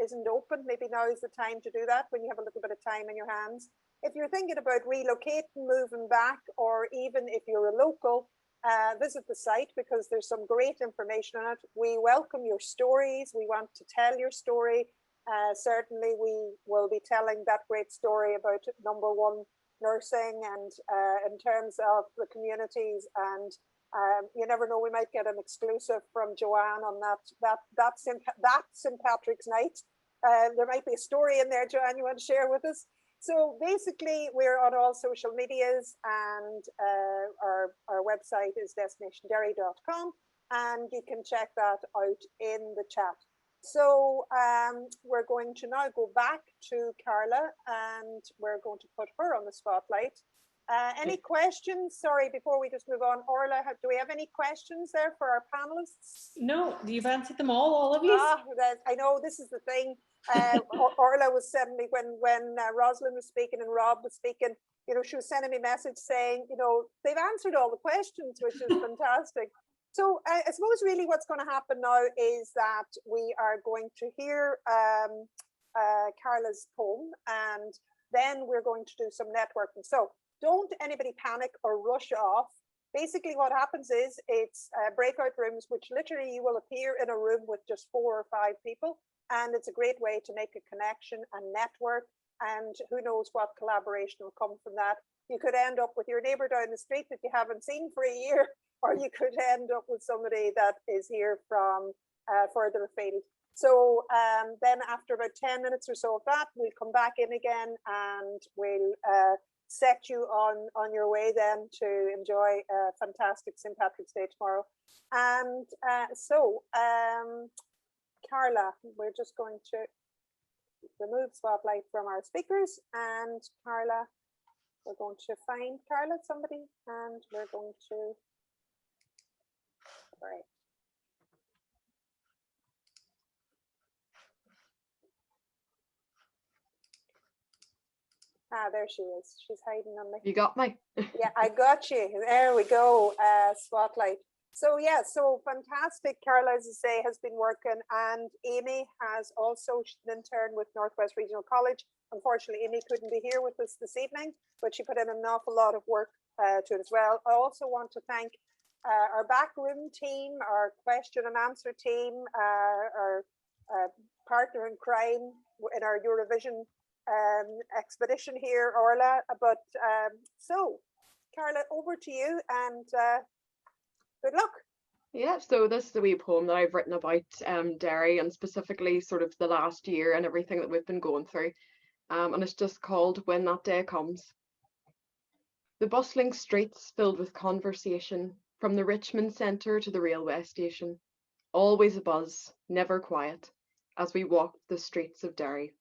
isn't open, maybe now is the time to do that, when you have a little bit of time in your hands. If you're thinking about relocating, moving back, or even if you're a local, visit the site, because there's some great information on it. We welcome your stories. We want to tell your story. Certainly we will be telling that great story about number 1 nursing, and in terms of the communities, and you never know, we might get an exclusive from Joanne on that St. Patrick's night. There might be a story in there, Joanne, you want to share with us? So basically, we're on all social medias, and our website is destinationderry.com, and you can check that out in the chat. So we're going to now go back to Carla, and we're going to put her on the spotlight. Any questions? Sorry, before we just move on, Orla, do we have any questions there for our panelists? No, you've answered them all of you. I know, this is the thing. Orla was suddenly, when Rosalind was speaking and Rob was speaking, you know, she was sending me a message saying, you know, they've answered all the questions, which is fantastic. So I suppose really what's going to happen now is that we are going to hear Carla's poem, and then we're going to do some networking. So don't anybody panic or rush off. Basically what happens is it's breakout rooms, which literally you will appear in a room with just 4 or 5 people. And it's a great way to make a connection and network. And who knows what collaboration will come from that. You could end up with your neighbor down the street that you haven't seen for a year, or you could end up with somebody that is here from further afield. So then after about 10 minutes or so of that, we'll come back in again and we'll set you on your way then to enjoy a fantastic St. Patrick's Day tomorrow. And Carla, we're just going to remove spotlight from our speakers, and Carla, we're going to find Carla, somebody, and we're going to, right. Ah, there she is. She's hiding on me. You got me. Yeah, I got you. There we go. Spotlight. So yeah, so fantastic. Carla, as I say, has been working, and Amy has also, she's an intern with Northwest Regional College. Unfortunately, Amy couldn't be here with us this evening, but she put in an awful lot of work to it as well. I also want to thank our backroom team, our question and answer team, our partner in crime in our Eurovision expedition here, Orla. But so, Carla, over to you, and good luck. Yeah, so this is a wee poem that I've written about Derry, and specifically sort of the last year and everything that we've been going through. And it's just called When That Day Comes. The bustling streets filled with conversation, from the Richmond centre to the railway station, always a buzz, never quiet, as we walked the streets of Derry.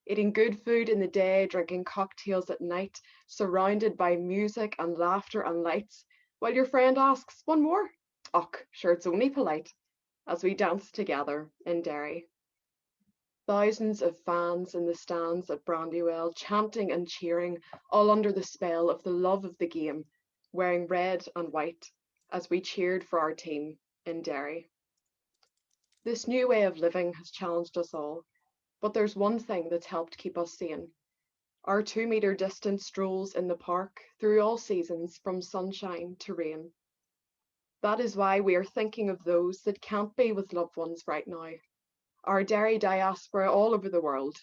Eating good food in the day, drinking cocktails at night, surrounded by music and laughter and lights, while your friend asks, "One more?" "Och, sure, it's only polite," as we dance together in Derry. Thousands of fans in the stands at Brandywell, chanting and cheering, all under the spell of the love of the game, wearing red and white, as we cheered for our team in Derry. This new way of living has challenged us all, but there's one thing that's helped keep us sane. Our 2-metre distance strolls in the park through all seasons, from sunshine to rain. That is why we are thinking of those that can't be with loved ones right now. Our Derry diaspora all over the world.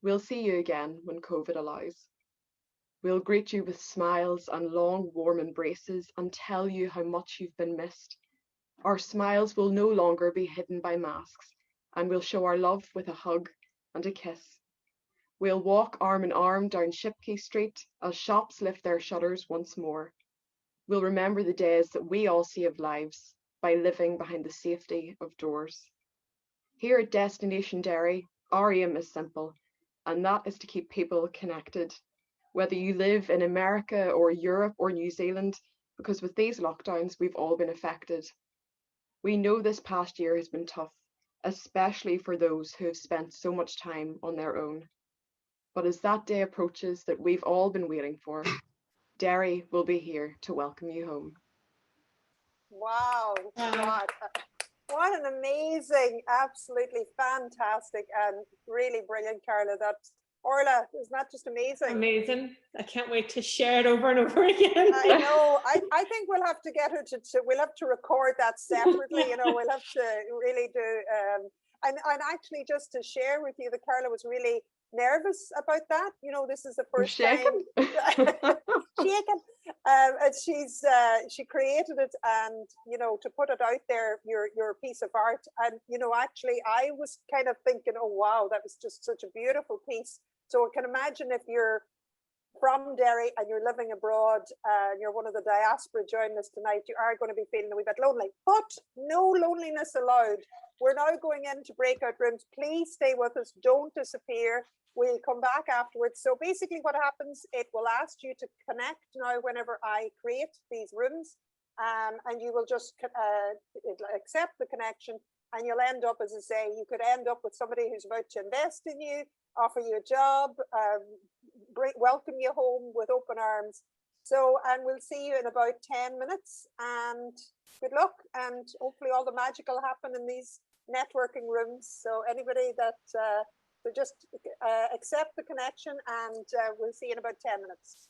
We'll see you again when COVID allows. We'll greet you with smiles and long, warm embraces and tell you how much you've been missed. Our smiles will no longer be hidden by masks, and we'll show our love with a hug and a kiss. We'll walk arm in arm down Shipquay Street as shops lift their shutters once more. We'll remember the days that we all saved lives by living behind the safety of doors. Here at Destination Derry, our aim is simple, and that is to keep people connected, whether you live in America or Europe or New Zealand, because with these lockdowns, we've all been affected. We know this past year has been tough, especially for those who have spent so much time on their own. But as that day approaches that we've all been waiting for, Derry will be here to welcome you home. Wow, what an amazing, absolutely fantastic and really brilliant, Carla. That's, Orla, isn't that just amazing? Amazing. I can't wait to share it over and over again. I know. I think we'll have to get her to we'll have to record that separately. You know, we'll have to really do. And actually, just to share with you, that Carla was really nervous about that. You know, this is the first time shaking. And she created it, and you know, to put it out there, your piece of art. And you know, actually, I was kind of thinking, oh wow, that was just such a beautiful piece. So I can imagine if you're from Derry and you're living abroad and you're one of the diaspora joining us tonight, you are going to be feeling a wee bit lonely, but no loneliness allowed. We're now going into breakout rooms. Please stay with us. Don't disappear. We'll come back afterwards. So basically what happens, it will ask you to connect now whenever I create these rooms, and you will just accept the connection, and you'll end up, as I say, you could end up with somebody who's about to invest in you, offer you a job, welcome you home with open arms. So, and we'll see you in about 10 minutes, and good luck, and hopefully all the magic will happen in these networking rooms. So anybody that, so just accept the connection, and we'll see you in about 10 minutes.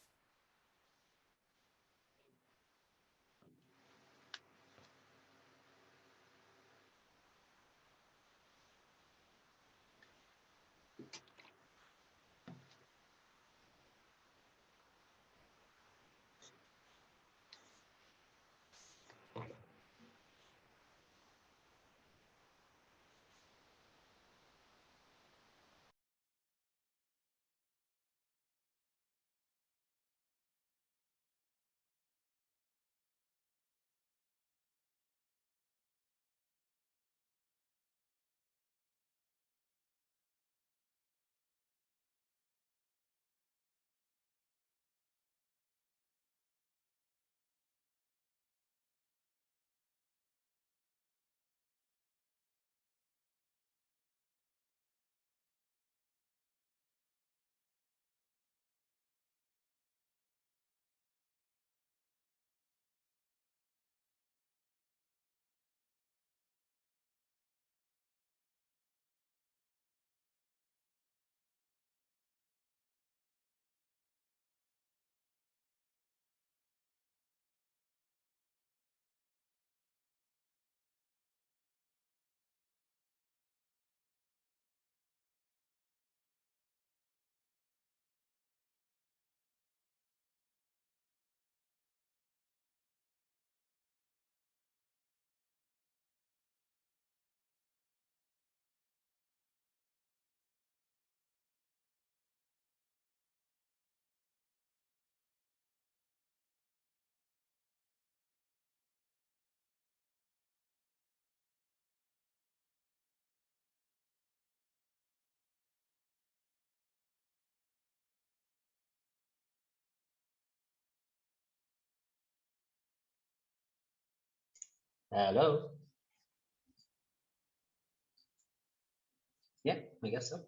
Hello. Yeah, I guess so.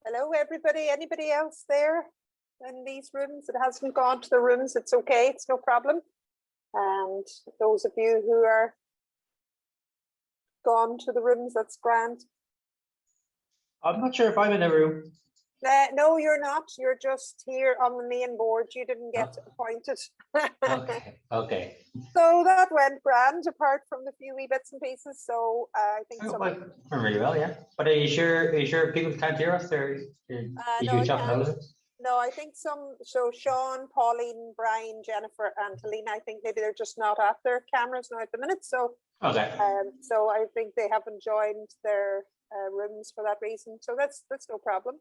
Hello, everybody. Anybody else there in these rooms? It hasn't gone to the rooms. It's okay. It's no problem. And those of you who are gone to the rooms, that's grand. I'm not sure if I'm in a room. No, you're not. You're just here on the main board. You didn't get appointed. Okay. Okay. So that went grand, apart from the few wee bits and pieces. So I think Well, really well, yeah. But are you sure? Are you sure people can't hear us? Or no, no, I think some. So Sean, Pauline, Brian, Jennifer, and Helena. I think maybe they're just not at their cameras now at the minute. So okay. So I think they haven't joined their rooms for that reason. So that's no problem.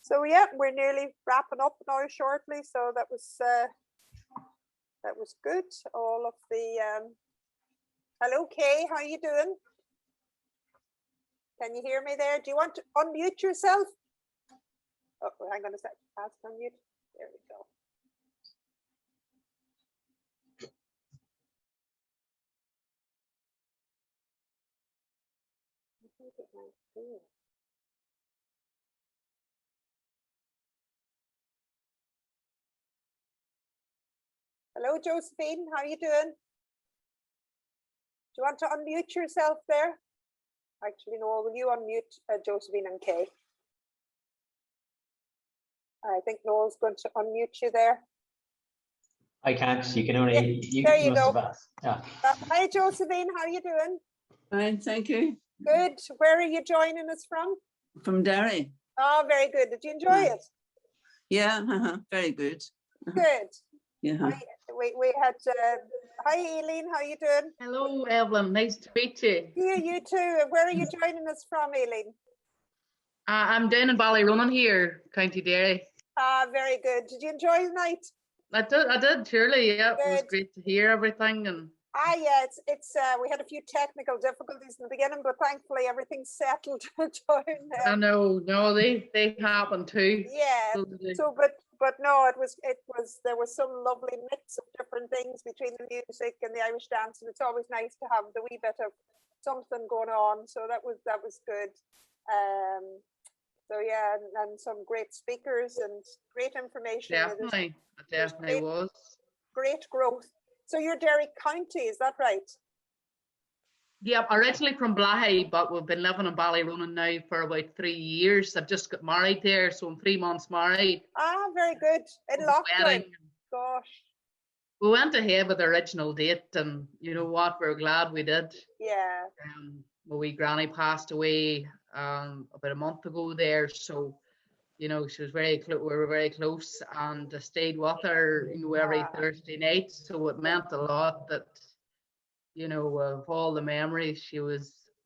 So yeah, we're nearly wrapping up now shortly. So that was good. All of the hello, Kay, how you doing? Can you hear me there? Do you want to unmute yourself? Oh, hang on a sec. Ask unmute. There we go. Hello, Josephine. How are you doing? Do you want to unmute yourself there? Actually, no, will you unmute Josephine and Kay? I think Noel's going to unmute you there. I can't. You can only. Yeah, there you go. Yeah. Hi, Josephine. How are you doing? Fine, thank you. Good. Where are you joining us from? From Derry. Oh, very good. Did you enjoy it? Yeah, very good. Good. Yeah. We had. Hi, Aileen. How are you doing? Hello, Evelyn. Nice to meet you. Yeah, you too. Where are you joining us from, Aileen? I'm down in Ballyrunning here, County Derry. Ah, very good. Did you enjoy the night? I did, surely. Yeah, it was great to hear everything. And yeah, it's we had a few technical difficulties in the beginning, but thankfully everything's settled down. I know, no, they happen too. Yeah. So, but no, it was there was some lovely mix of different things between the music and the Irish dance, and it's always nice to have the wee bit of something going on. So that was good. So yeah, and some great speakers and great information. Definitely, it definitely was. Great growth. So you're Derry County, is that right? Yeah, originally from Blahy, but we've been living in Ballyrunning now for about 3 years. I've just got married there, so I'm 3 months married. Ah, very good. In lockdown. Gosh. We went ahead with the original date, and you know what? We're glad we did. Yeah. My wee granny passed away about a month ago there, so you know she was we were very close, and I stayed with her, you know, every Thursday night. So it meant a lot that, you know, of all the memories, we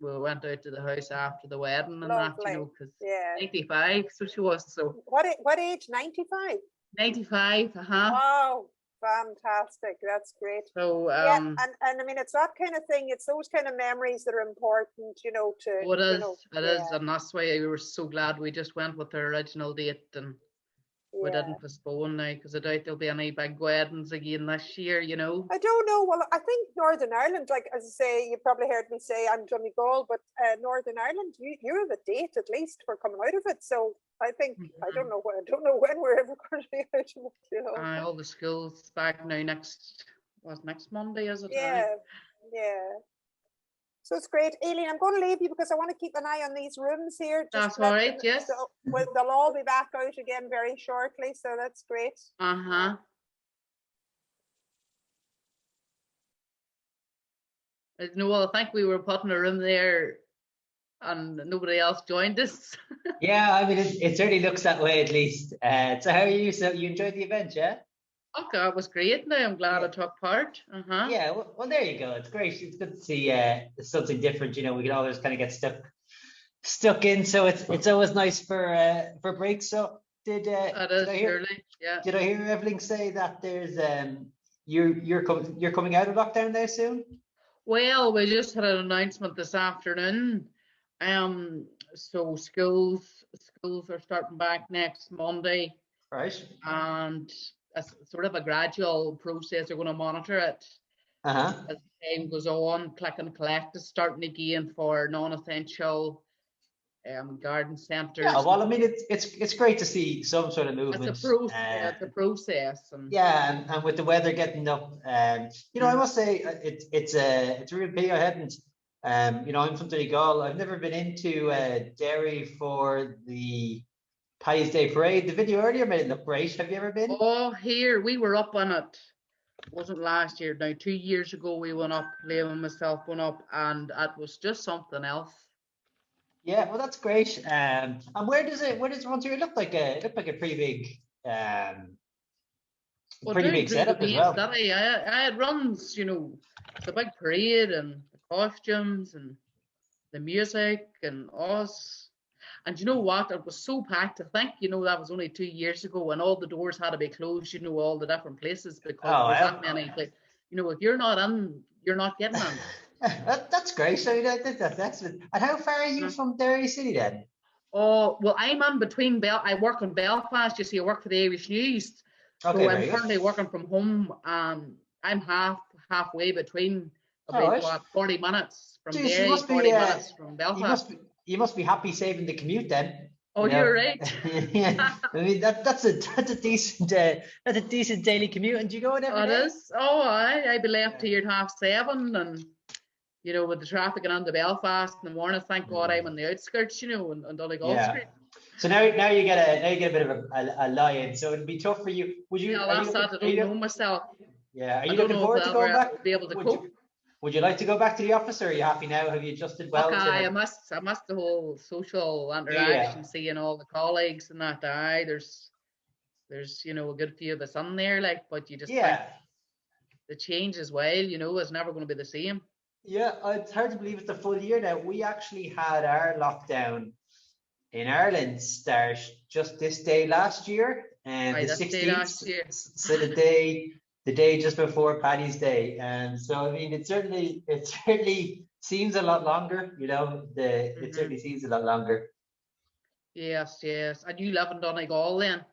went out to the house after the wedding and that, you know, because 95, so she was. So what age? 95. 95. Wow. Fantastic. That's great. So yeah, and I mean, it's that kind of thing. It's those kind of memories that are important, you know, to it is, you know, it is, and that's why we were so glad we just went with the original date, and we didn't postpone now, because I doubt there'll be any big weddings again this year, you know. I don't know. Well, I think Northern Ireland, like as I say, you probably heard me say I'm Donegal, but Northern Ireland, you have a date at least for coming out of it. So I think I don't know when we're ever going to be out of it. You know. All the schools back now next Monday, is it? Yeah, yeah. So it's great. Aileen, I'm going to leave you because I want to keep an eye on these rooms here. That's all right, yes. So they'll all be back out again very shortly, so that's great. No, well, I think we were putting a room there and nobody else joined us. Yeah, I mean, it certainly looks that way at least. So how are you? So you enjoyed the event, yeah? Okay, it was great. Now I'm glad I took part. Yeah, well, there you go. It's great. It's good to see something different. You know, we can always kind of get stuck in. So it's always nice for breaks. So did I hear Evelyn say that there's you're coming out of lockdown there soon? Well, we just had an announcement this afternoon. So schools are starting back next Monday. Right. And it's sort of a gradual process. They're going to monitor it as time goes on. Click and collect is starting again for non-essential garden centres. Yeah, well, I mean, it's great to see some sort of movement. It's a process. And and with the weather getting up, you know, I must say it's a real pity I hadn't. You know, I'm from Donegal. I've never been into Derry for the Pies Day Parade. The video earlier made it look great. Have you ever been? Oh, here we were up on it. It wasn't last year. Now 2 years ago we went up. Liam and myself went up, and it was just something else. Yeah, well, that's great. And where does it run through? It looked like a pretty big, big setup as well. It runs, you know, the big parade and the costumes and the music and us. And you know what? It was so packed. I think, you know, that was only 2 years ago, and all the doors had to be closed, you know, all the different places, because there's that many. Like, you know, if you're not in, you're not getting in. That's great. So that's excellent. And how far are you from Derry City then? Oh, well, I'm on between I work in Belfast, you see, I work for the Irish News. Okay, so very I'm good. currently working from home. I'm halfway between, All about right. what, 40 minutes from Jeez, Derry, 40 minutes from Belfast. You must be happy saving the commute then. Oh, you know? you're right. Yeah, I mean that's a decent daily commute. And do you go in every day? It is. Oh, I'd be left here at 7:30, and you know, with the traffic and on the Belfast in the morning, thank God I'm on the outskirts, you know, on Donegal Yeah. Street. So now you get a bit of a lie-in. So it'd be tough for you. Would you? Yeah, that's that. I don't know myself. Yeah. Are I you don't looking know if forward to going back? I'll be able to cope. Would you like to go back to the office, or are you happy now? Have you adjusted well? Okay, I must the whole social interaction, seeing all the colleagues and that. There's you know, a good few of us on there, like, but you just think the change as well, you know, is never going to be the same. Yeah, it's hard to believe it's a full year now. We actually had our lockdown in Ireland start just this day last year, and the 16th. So the day just before Paddy's Day, and so I mean, it certainly seems a lot longer. You know, it certainly seems a lot longer. Yes, and you live in Donegal then?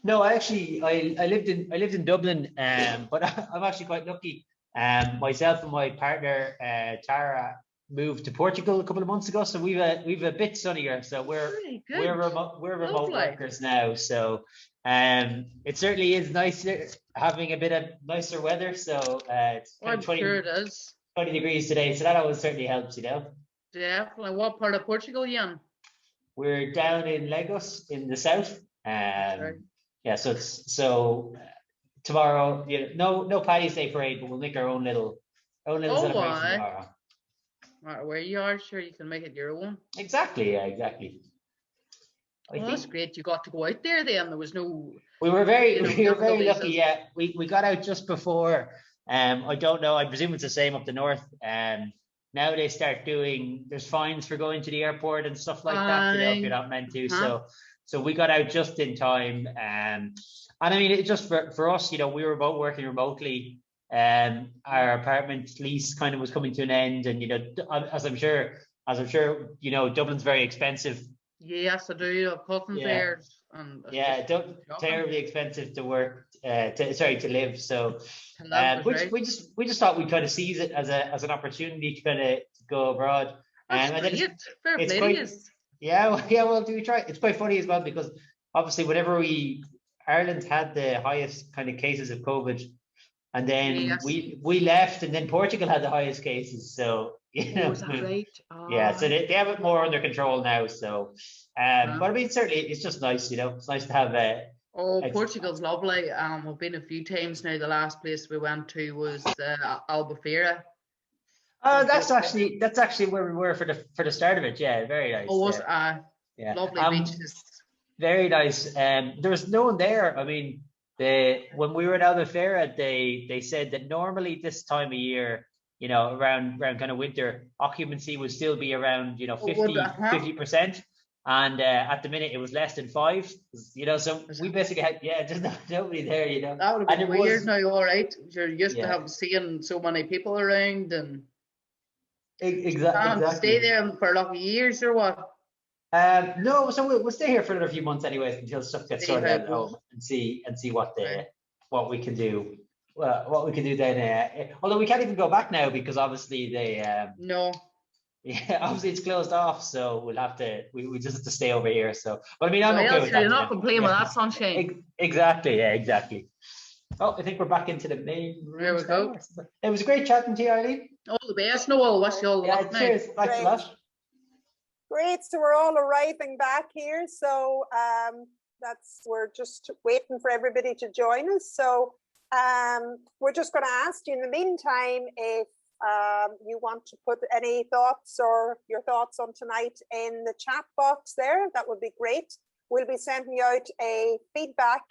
No, I lived in Dublin, but I'm actually quite lucky. Myself and my partner Tara moved to Portugal a couple of months ago, so we've a bit sunnier. So we're remote workers now. So it certainly is nicer having a bit of nicer weather. So it's I'm sure it is 20 degrees today, so that always certainly helps, you know. Definitely. What part of Portugal are you in? We're down in Lagos in the south. Yeah, so tomorrow, you know, no Paddy's Day parade, but we'll make our own little celebration tomorrow. Where you are, sure you can make it your own. Exactly, yeah, exactly. That's great. You got to go out there then. There was no. We were very lucky. Yeah, we got out just before. I don't know. I presume it's the same up the north. Now they start there's fines for going to the airport and stuff like that. You know, if you're not meant to. So we got out just in time. And I mean, it just for us, you know, we were both working remotely. Our apartment lease kind of was coming to an end, and you know, as I'm sure, you know, Dublin's very expensive. Yes, I do. I've cousins there, and terribly expensive to work. To live. So, we just thought we'd kind of seize it as an opportunity to kind of go abroad. Well, do we try? It's quite funny as well, because obviously whenever Ireland had the highest kind of cases of COVID, and then we left, and then Portugal had the highest cases. So you know, is that right? So they have it more under control now. So, but I mean, certainly it's just nice, you know. It's nice to have Portugal's lovely. We've been a few times now. The last place we went to was Albufeira. Oh, that's actually where we were for the start of it. Yeah, very nice. Oh, was lovely beaches. Very nice. There was no one there. I mean, when we were in Albufeira, they said that normally this time of year, you know, around kind of winter, occupancy would still be around, you know, 50%. And at the minute, it was less than 5. You know, so we basically had just nobody there. You know, that would have been weird. Now, all right, you're used to seeing so many people around, and exactly. Stay there for a lot of years, or what? No, so we'll stay here for another few months anyways, until stuff gets sorted out at home, and see what we can do. What we can do then. Although we can't even go back now, because obviously no. Yeah, obviously it's closed off, so we just have to stay over here. So, but I mean, I'm okay with that. You're not complaining with that, sunshine. Exactly, yeah, exactly. Oh, I think we're back into the main room. There we go. It was a great chatting to you, Eileen. All the best. No, I'll wish you all the luck now. Cheers. Thanks a lot. Great. So we're all arriving back here. So we're just waiting for everybody to join us. So we're just going to ask you in the meantime if you want to put any thoughts or your thoughts on tonight in the chat box there. That would be great. We'll be sending out a feedback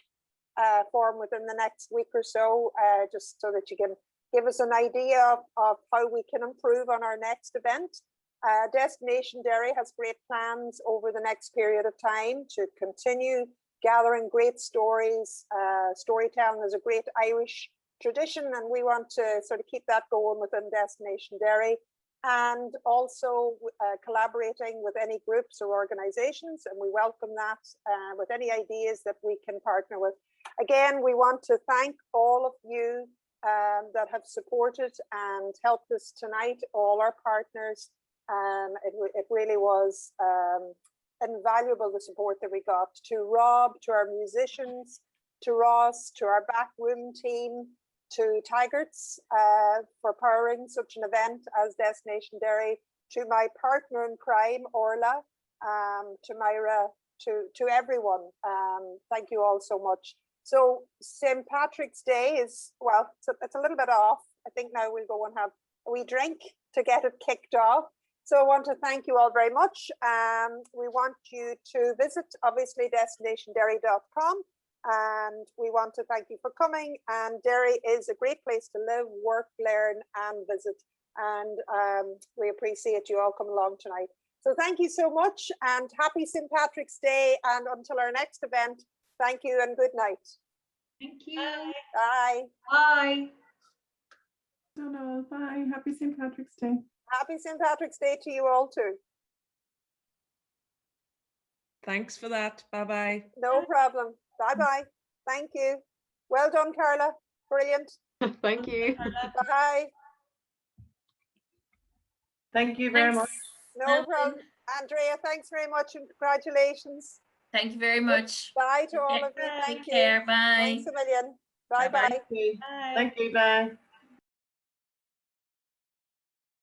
form within the next week or so, just so that you can give us an idea of how we can improve on our next event. Destination Derry has great plans over the next period of time to continue gathering great stories. Storytelling is a great Irish tradition, and we want to sort of keep that going within Destination Derry, and also collaborating with any groups or organizations, and we welcome that with any ideas that we can partner with. Again, we want to thank all of you that have supported and helped us tonight, all our partners. It really was invaluable, the support that we got. To Rob, to our musicians, to Ross, to our backroom team, to Taggart's for powering such an event as Destination Derry, to my partner in crime, Orla, to Myra, to everyone. Thank you all so much. So St. Patrick's Day is, well, it's a little bit off. I think now we'll go and have a wee drink to get it kicked off. So I want to thank you all very much. We want you to visit, obviously, destinationderry.com. And we want to thank you for coming. And Derry is a great place to live, work, learn, and visit. And we appreciate you all coming along tonight. So thank you so much, and happy St. Patrick's Day. And until our next event, thank you and good night. Thank you. Bye. Bye. No, bye. Happy St. Patrick's Day. Happy St. Patrick's Day to you all too. Thanks for that. Bye-bye. No problem. Bye-bye. Thank you. Well done, Carla. Brilliant. Thank you. Bye. Thank you very much. No problem. Andrea, thanks very much and congratulations. Thank you very much. Bye to all of you. Thank Take you. care. Bye. Thanks a million. Bye-bye. Thank you. Bye.